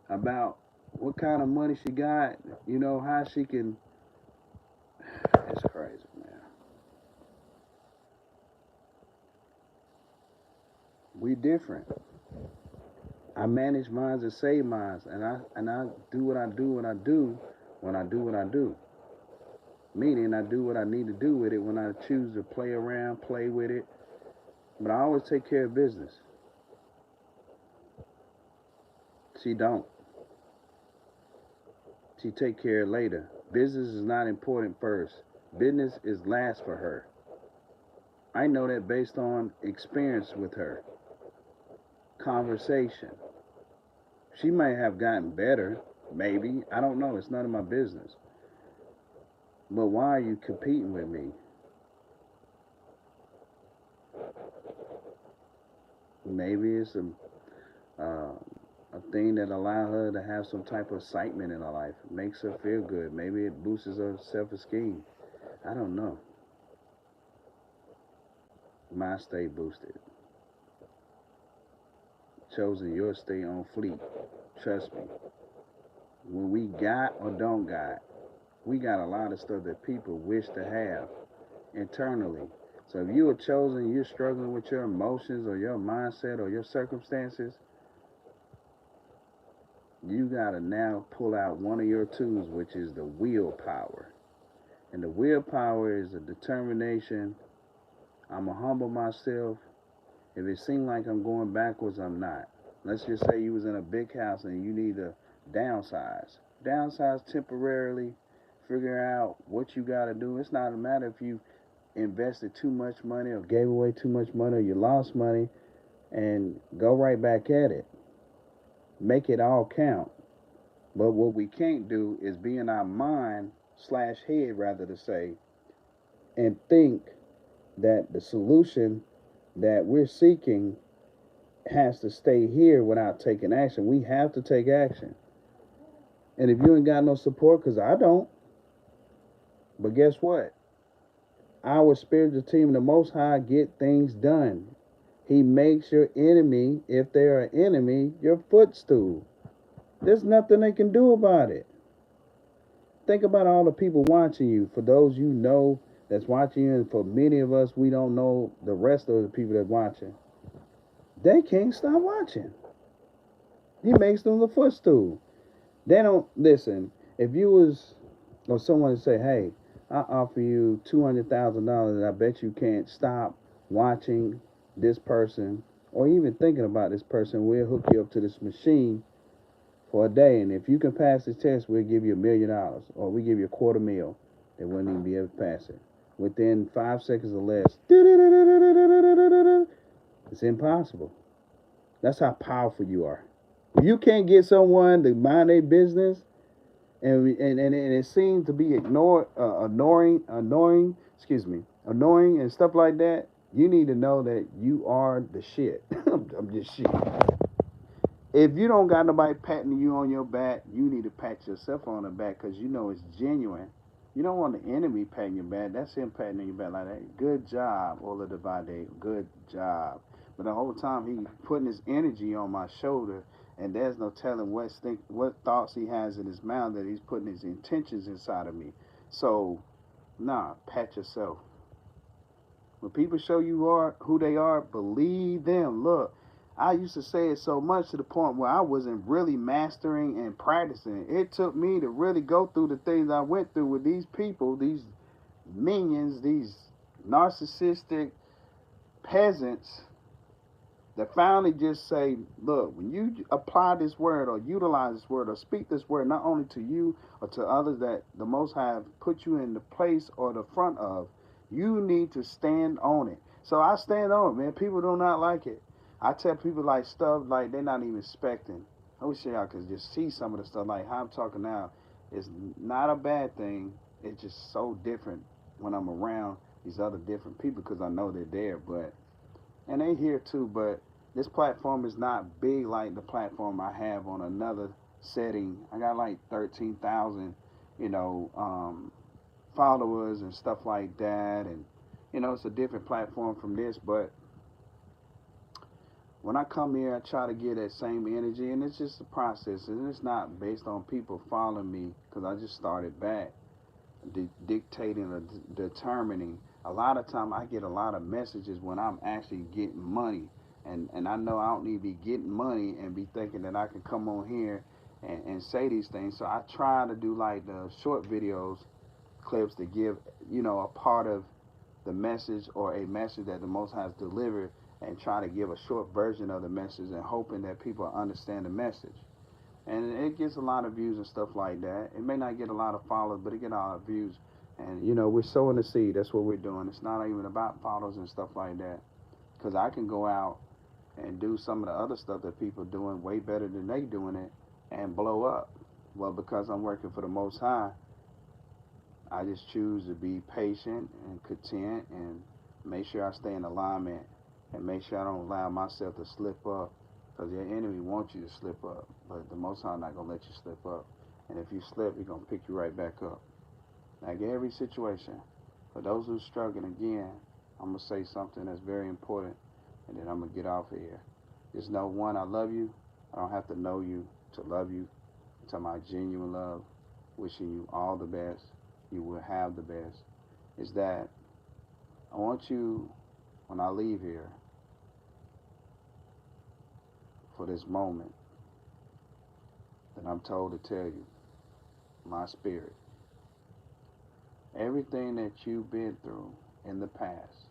about what kind of money she got, how she can. It's crazy, man. We different. I manage mines and save mines, and I do what I do when I do what I do. Meaning I do what I need to do with it when I choose to play around, play with it. But I always take care of business. She don't. She take care later. Business is not important first. Business is last for her. I know that based on experience with her. Conversation. She might have gotten better, maybe. I don't know. It's none of my business. But why are you competing with me? Maybe it's a thing that allows her to have some type of excitement in her life. Makes her feel good. Maybe it boosts her self-esteem. I don't know. Mine stay boosted. Chosen, yours stay on fleet. Trust me. When we got or don't got, we got a lot of stuff that people wish to have internally. So if you are chosen, you're struggling with your emotions or your mindset or your circumstances, you got to now pull out one of your tools, which is the willpower. And the willpower is a determination. I'm going to humble myself. If it seems like I'm going backwards, I'm not. Let's just say you was in a big house and you need to downsize. Downsize temporarily, figure out what you got to do. It's not a matter if you invested too much money or gave away too much money or you lost money, and go right back at it. Make it all count. But what we can't do is be in our mind slash head, rather to say, and think that the solution that we're seeking has to stay here without taking action. We have to take action. And if you ain't got no support, because I don't, but guess what? Our spiritual team, the Most High, get things done. He makes your enemy, if they're an enemy, your footstool. There's nothing they can do about it. Think about all the people watching you. For those you know that's watching you, and for many of us, we don't know the rest of the people that's watching. They can't stop watching. He makes them the footstool. They don't listen. If you was or someone to say, "Hey, I offer you $200,000. I bet you can't stop watching this person or even thinking about this person. We'll hook you up to this machine for a day, and if you can pass this test, we'll give you $1 million, or we give you a quarter mil." They wouldn't even be able to pass it within 5 seconds or less. It's impossible. That's how powerful you are. If you can't get someone to mind their business, and it seems to be annoying and stuff like that, you need to know that you are the shit. I'm just shit. If you don't got nobody patting you on your back, you need to pat yourself on the back because you know it's genuine. You don't want the enemy patting your back. That's him patting on your back like that. Good job, Ola Devade. Good job. But the whole time he putting his energy on my shoulder, and there's no telling what thoughts he has in his mind that he's putting his intentions inside of me. So, nah, pat yourself. When people show you are who they are, believe them. Look, I used to say it so much to the point where I wasn't really mastering and practicing. It took me to really go through the things I went through with these people, these minions, these narcissistic peasants that finally just say, look, when you apply this word or utilize this word or speak this word not only to you or to others that the Most High have put you in the place or the front of, you need to stand on it. So I stand on it, man. People do not like it. I tell people like stuff like they're not even expecting. I wish y'all could just see some of the stuff like how I'm talking now. It's not a bad thing. It's just so different when I'm around these other different people because I know they're there. But and they here too, but this platform is not big like the platform I have on another setting. I got like 13,000, you know, followers and stuff like that, and it's a different platform from this. But when I come here, I try to get that same energy, and it's just a process, and it's not based on people following me because I just started back dictating or determining. A lot of time I get a lot of messages when I'm actually getting money, and I know I don't need to be getting money and be thinking that I can come on here and say these things. So I try to do like the short videos, clips to give a part of the message or a message that the Most High has delivered, and try to give a short version of the message and hoping that people understand the message. And it gets a lot of views and stuff like that. It may not get a lot of followers, but it get a lot of views. And we're sowing the seed. That's what we're doing. It's not even about followers and stuff like that. Because I can go out and do some of the other stuff that people are doing way better than they doing it and blow up. Well, because I'm working for the Most High, I just choose to be patient and content and make sure I stay in alignment and make sure I don't allow myself to slip up, because your enemy wants you to slip up, but the Most High not going to let you slip up. And if you slip, He's going to pick you right back up. Like every situation, for those who are struggling, again, I'm going to say something that's very important, and then I'm going to get off of here. Just know, one, I love you. I don't have to know you to love you. To my genuine love, wishing you all the best. You will have the best. Is that I want you, when I leave here, for this moment that I'm told to tell you, my spirit, everything that you've been through in the past,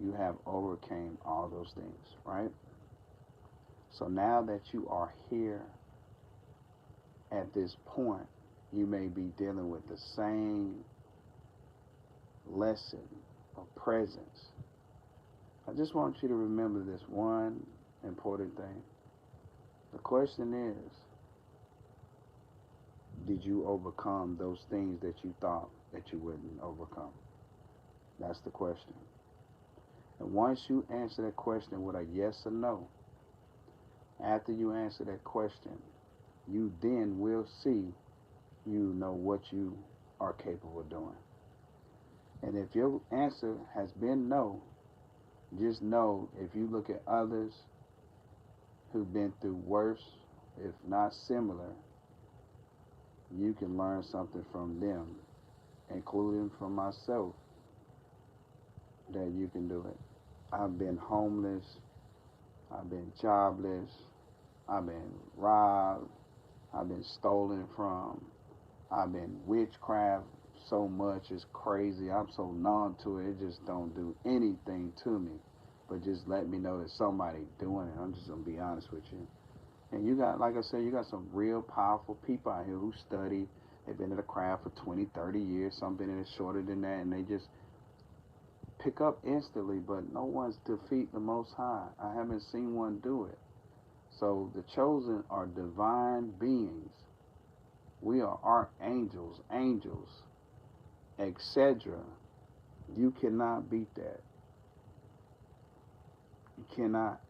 you have overcame all those things, right? So now that you are here at this point, you may be dealing with the same lesson of presence. I just want you to remember this one important thing. The question is, did you overcome those things that you thought that you wouldn't overcome? That's the question. And once you answer that question with a yes or no, after you answer that question, you then will see, what you are capable of doing. And if your answer has been no, just know if you look at others who've been through worse, if not similar, you can learn something from them including for myself, that you can do it. I've been homeless. I've been jobless. I've been robbed. I've been stolen from. I've been witchcraft so much it's crazy. I'm so numb to it. It just don't do anything to me. But just let me know that somebody doing it. I'm just gonna be honest with you. And you got, like I said, you got some real powerful people out here who study. They've been in the craft for 20, 30 years. Some been in it shorter than that, and they just pick up instantly. But no one's defeat the Most High. I haven't seen one do it. So the chosen are divine beings. We are archangels, angels, etc. You cannot beat that. You cannot.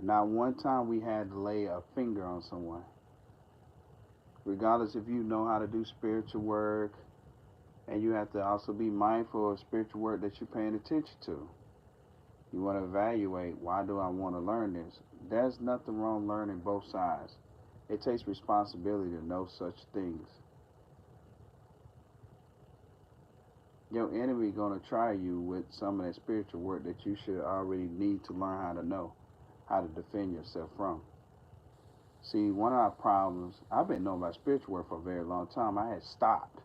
Not one time we had to lay a finger on someone. Regardless if you know how to do spiritual work, and you have to also be mindful of spiritual work that you're paying attention to. You want to evaluate, why do I want to learn this? There's nothing wrong learning both sides. It takes responsibility to know such things. Your enemy going to try you with some of that spiritual work that you should already need to learn how to know, how to defend yourself from. See, one of our problems, I've been knowing about spiritual work for a very long time. I had stopped.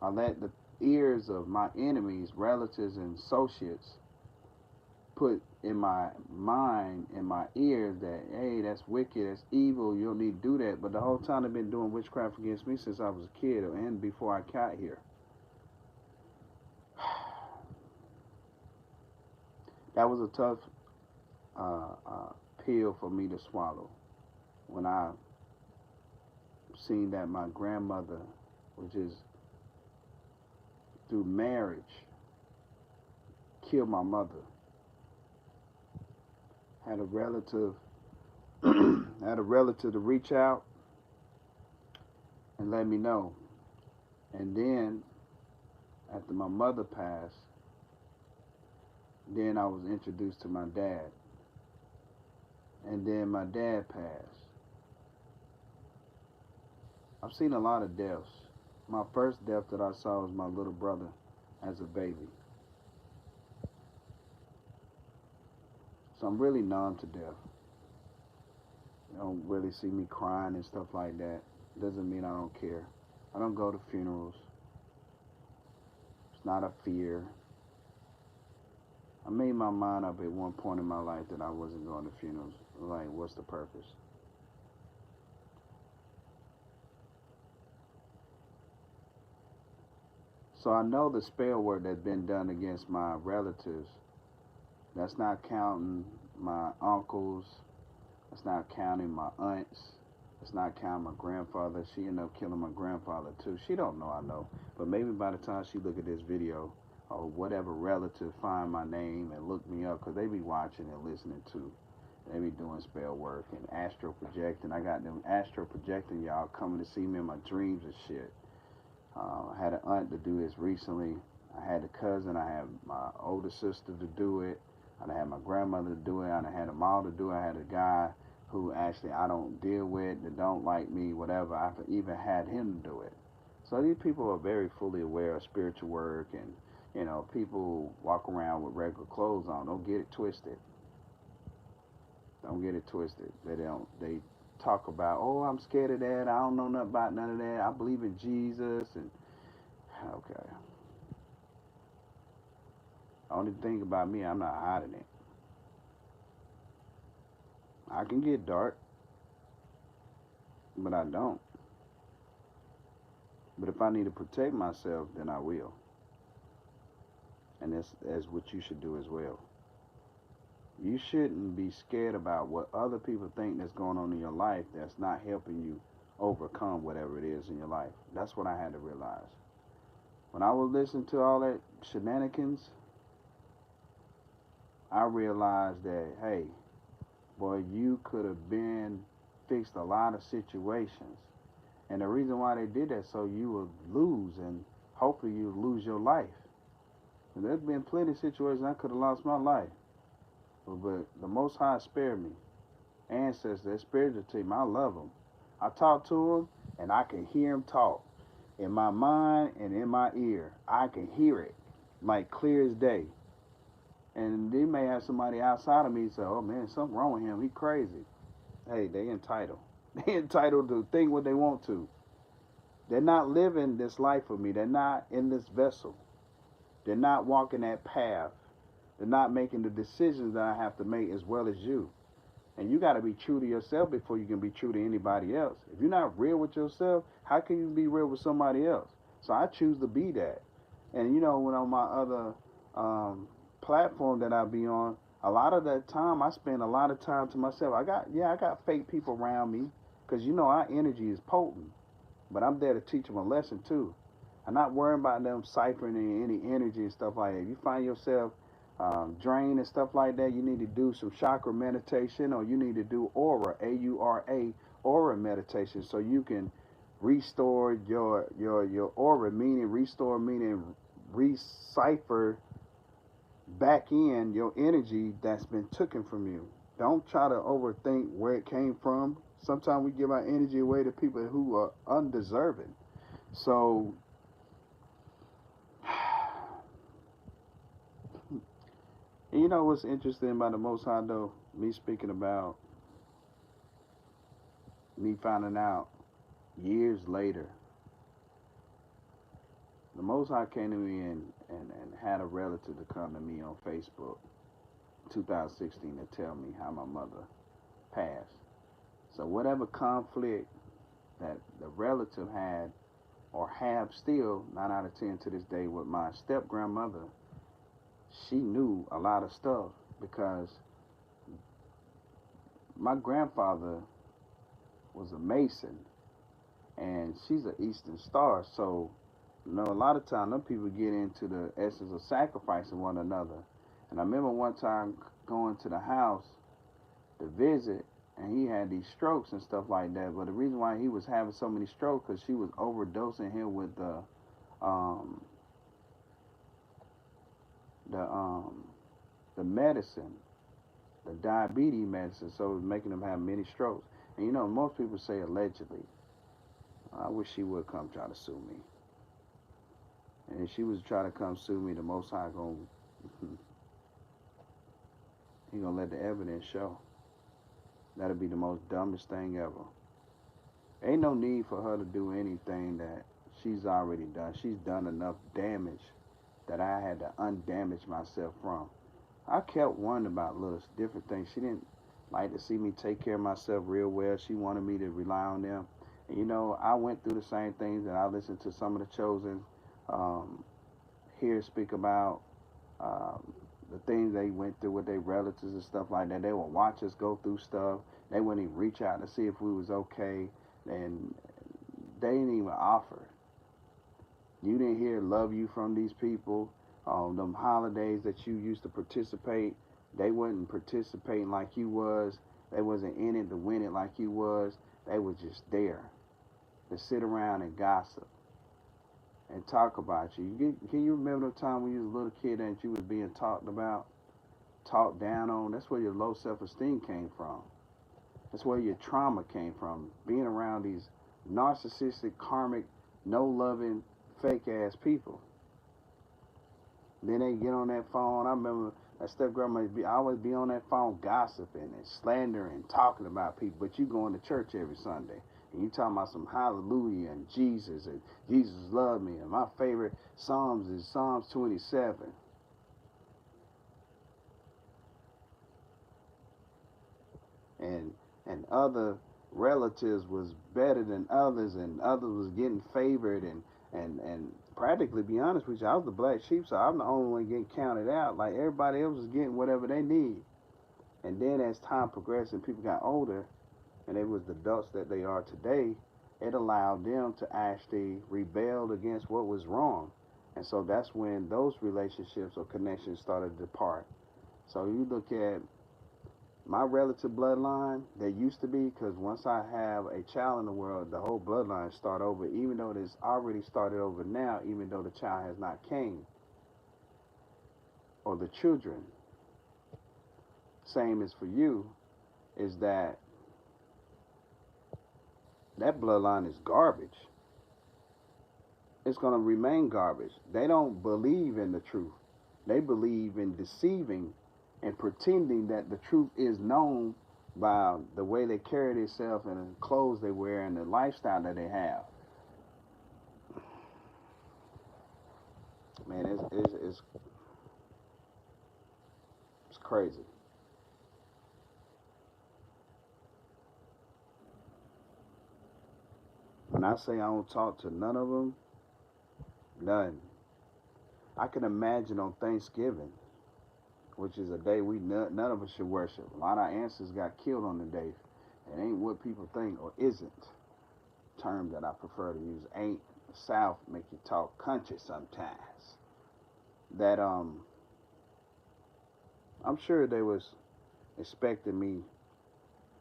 I let the ears of my enemies, relatives, and associates put in my mind, in my ears, that, hey, that's wicked, that's evil, you don't need to do that. But the whole time they've been doing witchcraft against me since I was a kid and before I got here. That was a tough pill for me to swallow when I seen that my grandmother, which is through marriage, killed my mother. Had a relative had a relative to reach out and let me know. And then after my mother passed, then I was introduced to my dad. And then my dad passed. I've seen a lot of deaths. My first death that I saw was my little brother as a baby. So I'm really numb to death. You don't really see me crying and stuff like that. Doesn't mean I don't care. I don't go to funerals. It's not a fear. I made my mind up at one point in my life that I wasn't going to funerals. Like, what's the purpose? So I know the spell work that's been done against my relatives. That's not counting my uncles. That's not counting my aunts. That's not counting my grandfather. She ended up killing my grandfather too. She don't know I know. But maybe by the time she look at this video, or whatever relative find my name and look me up, because they be watching and listening too. They be doing spell work and astral projecting. I got them astral projecting y'all coming to see me in my dreams and shit. I had an aunt to do this recently. I had a cousin. I had my older sister to do it. I had my grandmother to do it. I had a mom to do it. I had a guy who actually I don't deal with, that don't like me, whatever. I've even had him to do it. So these people are very fully aware of spiritual work, and people walk around with regular clothes on. Don't get it twisted. Don't get it twisted. They talk about, oh, I'm scared of that. I don't know nothing about none of that. I believe in Jesus. And okay. Only thing about me, I'm not hiding it. I can get dark, but I don't. But if I need to protect myself, then I will. And that's what you should do as well. You shouldn't be scared about what other people think that's going on in your life that's not helping you overcome whatever it is in your life. That's what I had to realize. When I was listening to all that shenanigans, I realized that, hey, boy, you could have been fixed a lot of situations. And the reason why they did that, so you would lose, and hopefully you lose your life. And there's been plenty of situations I could have lost my life. But the Most High spared me. Ancestors, that spiritual team, I love them. I talk to them, and I can hear them talk. in my mind and in my ear. I can hear it like clear as day. And they may have somebody outside of me say, "Oh man, something wrong with him. He crazy." Hey, they entitled. They entitled to think what they want to. They're not living this life for me. They're not in this vessel. They're not walking that path. They're not making the decisions that I have to make as well as you. And you got to be true to yourself before you can be true to anybody else. If you're not real with yourself, how can you be real with somebody else? So I choose to be that. And you know, when on my other um, platform that I be on, a lot of that time I spend a lot of time to myself. I got fake people around me because you know our energy is potent, but I'm there to teach them a lesson too. I'm not worrying about them ciphering any energy and stuff like that. If you find yourself drained and stuff like that, you need to do some chakra meditation, or you need to do aura, AURA, aura meditation, so you can restore your aura, meaning restore, meaning recipher back in your energy that's been taken from you. Don't try to overthink where it came from. Sometimes we give our energy away to people who are undeserving. So, you know what's interesting about the Most High, though? Me speaking about me finding out years later, the Most High came to me and had a relative to come to me on Facebook 2016 to tell me how my mother passed. So whatever conflict that the relative had or have still, 9 out of 10 to this day, with my step grandmother, she knew a lot of stuff because my grandfather was a Mason and she's an Eastern Star. So, you know, a lot of time them people get into the essence of sacrificing one another. And I remember one time going to the house to visit, and he had these strokes and stuff like that. But the reason why he was having so many strokes because she was overdosing him with um, the um, the medicine, the diabetes medicine. So it was making him have many strokes. And you know, most people say allegedly. I wish she would come try to sue me. And if she was trying to come sue me, the Most High gonna he gonna let the evidence show. That'd be the most dumbest thing ever. Ain't no need for her to do anything that she's already done. She's done enough damage that I had to undamage myself from. I kept wondering about little different things. She didn't like to see me take care of myself real well. She wanted me to rely on them. And you know, I went through the same things, and I listened to some of the chosen um, here speak about um, the things they went through with their relatives and stuff like that. They would watch us go through stuff. They wouldn't even reach out to see if we was okay, and they didn't even offer. You didn't hear love you from these people. Them holidays that you used to participate, they wasn't participating like you was. They wasn't in it to win it like you was. They was just there to sit around and gossip and talk about you. Can you remember the time when you was a little kid and you was being talked about, talked down on? That's where your low self-esteem came from. That's where your trauma came from. Being around these narcissistic, karmic, no-loving, fake-ass people. Then they get on that phone. I remember my step grandma always be on that phone gossiping and slandering, talking about people. But you going to church every Sunday and you talking about some hallelujah and Jesus loved me. And my favorite Psalms is Psalms 27. And other relatives was better than others, and others was getting favored, and practically, be honest with you, I was the black sheep, so I'm the only one getting counted out. Like everybody else was getting whatever they need. And then as time progressed and people got older, and they was the adults that they are today, it allowed them to actually rebel against what was wrong. And so that's when those relationships or connections started to depart. So you look at my relative bloodline, there used to be, because once I have a child in the world, the whole bloodline start over, even though it is already started over now, even though the child has not came, or the children. Same as for you, is that that bloodline is garbage. it's going to remain garbage. They don't believe in the truth. They believe in deceiving and pretending that the truth is known by the way they carry themselves and the clothes they wear and the lifestyle that they have. Man, it's crazy. When I say I don't talk to none of them, none. I can imagine on Thanksgiving, which is a day we none of us should worship. A lot of our ancestors got killed on the day. It ain't what people think, or isn't. Term that I prefer to use. Ain't. The South make you talk country sometimes. That I'm sure they was expecting me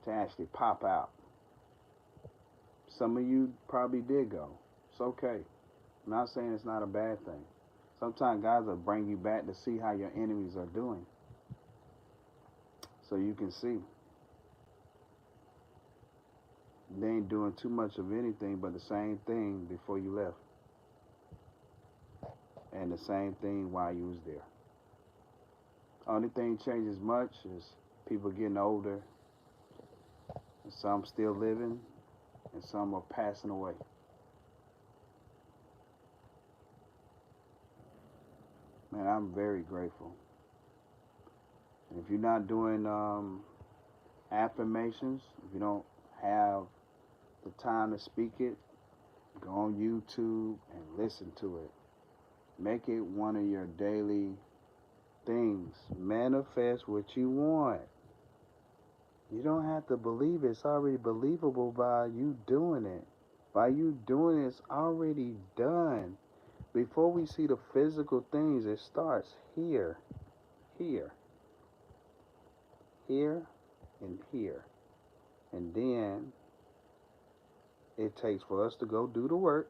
to actually pop out. Some of you probably did go. It's okay. I'm not saying it's not a bad thing. Sometimes guys will bring you back to see how your enemies are doing, so you can see they ain't doing too much of anything but the same thing before you left, and the same thing while you was there. Only thing changes much is people getting older, and some still living, and some are passing away. Man, I'm very grateful. And if you're not doing affirmations, if you don't have the time to speak it, go on YouTube and listen to it. Make it one of your daily things. Manifest what you want. You don't have to believe it. It's already believable by you doing it. By you doing it, it's already done. Before we see the physical things, it starts here, here, here, and here. And then it takes for us to go do the work.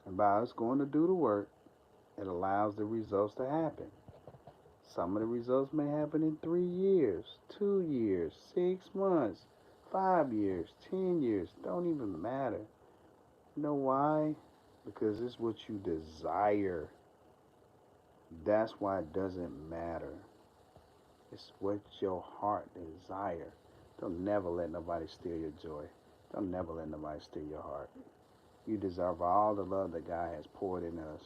And by us going to do the work, it allows the results to happen. Some of the results may happen in 3 years, 2 years, 6 months, 5 years, 10 years. Don't even matter. You know why? Because it's what you desire. That's why it doesn't matter. It's what your heart desire. Don't never let nobody steal your joy. Don't never let nobody steal your heart. You deserve all the love that God has poured in us.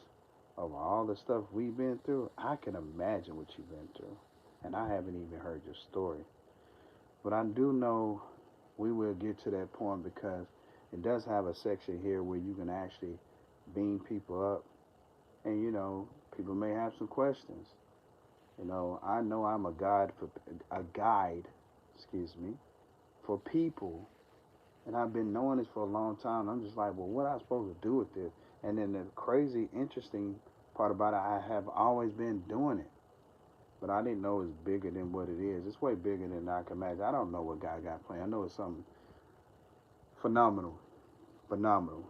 Over all the stuff we've been through, I can imagine what you've been through. And I haven't even heard your story. But I do know we will get to that point, because it does have a section here where you can actually beam people up. And, people may have some questions. I know I'm a guide, excuse me, for people. And I've been knowing this for a long time. I'm just like, well, what am I supposed to do with this? And then the crazy, interesting part about it, I have always been doing it. But I didn't know it's bigger than what it is. It's way bigger than I can imagine. I don't know what God got planned. I know it's something phenomenal, phenomenal.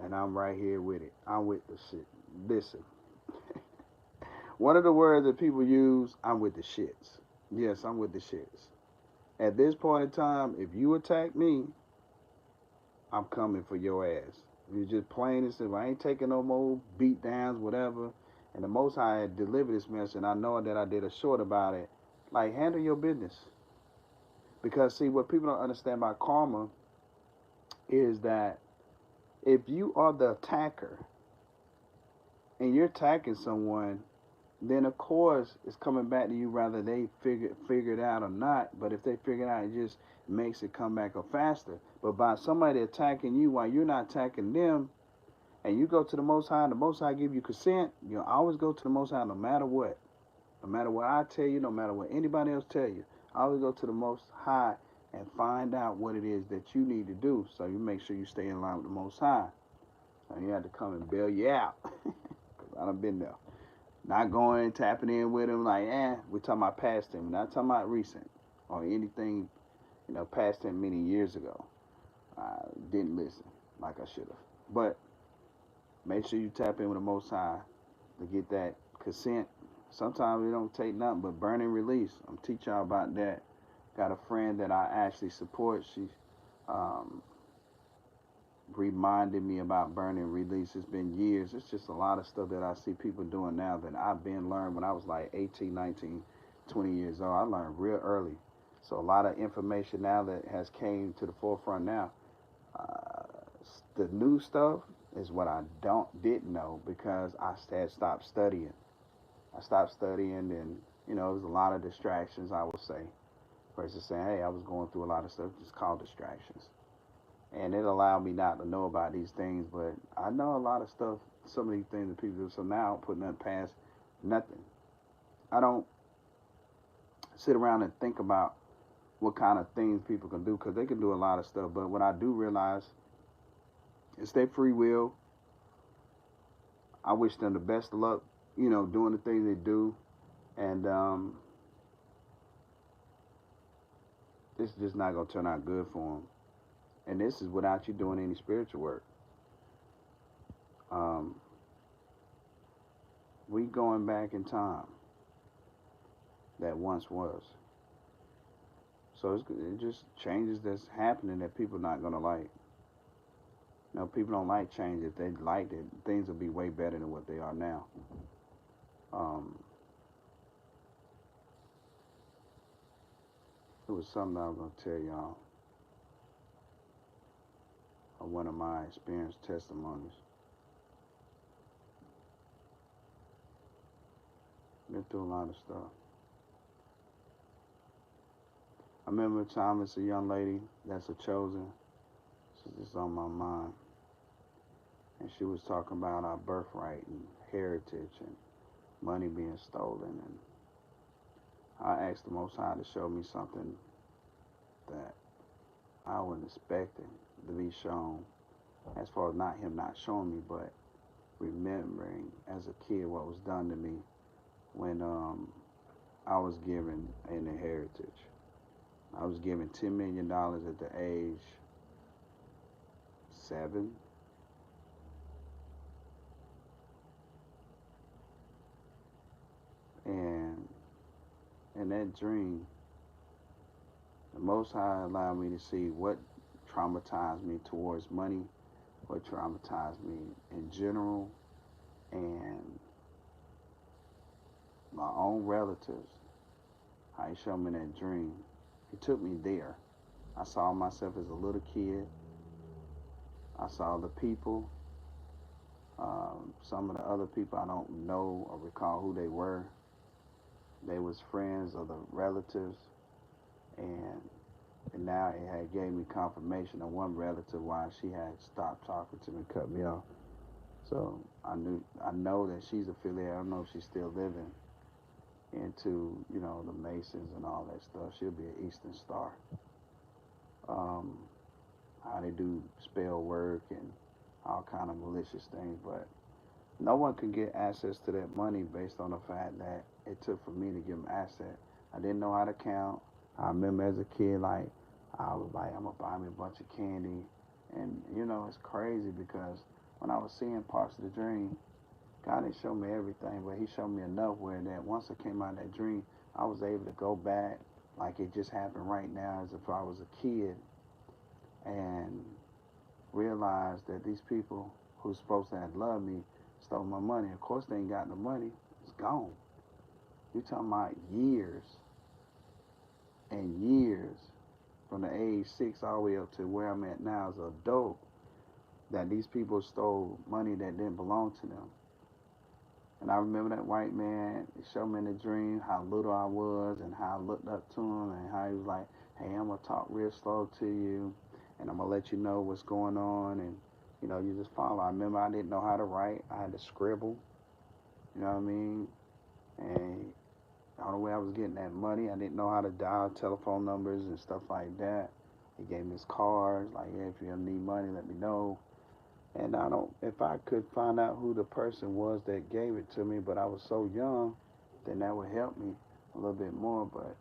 And I'm right here with it. I'm with the shit. Listen. One of the words that people use, I'm with the shits. Yes, I'm with the shits. At this point in time, if you attack me, I'm coming for your ass. You're just plain and simple. I ain't taking no more beat downs, whatever. And the Most High had delivered this message, and I know that I did a short about it. Like, handle your business. Because, see, what people don't understand about karma is that if you are the attacker and you're attacking someone, then of course it's coming back to you, whether they figure it out or not. But if they figure it out, it just makes it come back up faster. But by somebody attacking you while you're not attacking them, and you go to the Most High, and the Most High give you consent, you always go to the Most High no matter what. No matter what I tell you, no matter what anybody else tell you, I always go to the Most High and find out what it is that you need to do, so you make sure you stay in line with the Most High. And he had to come and bail you out. Because I done been there. Not going and tapping in with him like, we're talking about past him. We're not talking about recent or anything, past him many years ago. I didn't listen like I should have. But make sure you tap in with the Most High to get that consent. Sometimes it don't take nothing but burn and release. I'm teach y'all about that. Got a friend that I actually support. She, um, reminded me about burning release. It's been years. It's just a lot of stuff that I see people doing now that I've been learned when I was like 18, 19, 20 years old. I learned real early. So a lot of information now that has came to the forefront now. Uh, the new stuff is what I didn't know because I had stopped studying. I stopped studying, and it was a lot of distractions. I would say versus saying, "Hey, I was going through a lot of stuff." Just called distractions, and it allowed me not to know about these things. But I know a lot of stuff. Some of these things that people do. So now, I'm putting nothing past nothing. I don't sit around and think about what kind of things people can do because they can do a lot of stuff. But what I do realize is their free will. I wish them the best of luck, doing the things they do. And it's just not going to turn out good for them. And this is without you doing any spiritual work. Um, we going back in time that once was. So it just changes that's happening that people not going to like. People don't like change. If they liked it, things would be way better than what they are now. Um, it was something I was going to tell y'all of one of my experience testimonies. Been through a lot of stuff. I remember a time it's a young lady that's a chosen. This is on my mind. And she was talking about our birthright and heritage and money being stolen. And I asked the Most High to show me something that I wasn't expecting to be shown. As far as not him not showing me, but remembering as a kid what was done to me when I was given an inheritance. I was given $10 million at the age 7. And in that dream, the Most High allowed me to see what traumatized me towards money, what traumatized me in general, and my own relatives. How he showed me that dream. He took me there. I saw myself as a little kid. I saw the people. Some of the other people I don't know or recall who they were. They was friends of the relatives, and now it had gave me confirmation of one relative why she had stopped talking to me, cut me off. So I know that she's affiliated. I don't know if she's still living into the Masons and all that stuff. She'll be an Eastern Star. Um, how they do spell work and all kind of malicious things, but no one could get access to that money based on the fact that it took for me to give them access. I didn't know how to count. I remember as a kid, like, I was like, I'm gonna buy me a bunch of candy, and it's crazy because when I was seeing parts of the dream, God didn't show me everything, but He showed me enough where that once I came out of that dream, I was able to go back like it just happened right now, as if I was a kid, and realize that these people who's supposed to have loved me stole my money. Of course, they ain't got no money. It's gone. You're talking about years and years from the age 6 all the way up to where I'm at now as an adult, that these people stole money that didn't belong to them. And I remember that white man showed me in a dream how little I was and how I looked up to him and how he was like, hey, I'm going to talk real slow to you and I'm going to let you know what's going on. And, you just follow. I remember I didn't know how to write. I had to scribble. You know what I mean? And the only way I was getting that money, I didn't know how to dial telephone numbers and stuff like that. He gave me his cards, like, yeah, if you ever need money, let me know. And if I could find out who the person was that gave it to me, but I was so young, then that would help me a little bit more. But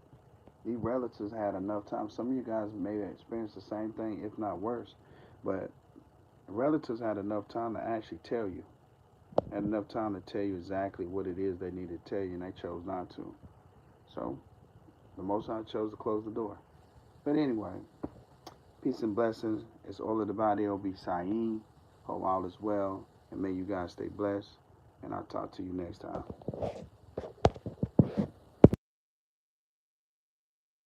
these relatives had enough time. Some of you guys may have experienced the same thing, if not worse. But relatives had enough time to actually tell you, had enough time to tell you exactly what it is they needed to tell you, and they chose not to. So the Most High chose to close the door. But anyway, Peace and blessings. It's all of the body. Obi Saeed. Hope all is well. And may you guys stay blessed. And I'll talk to you next time.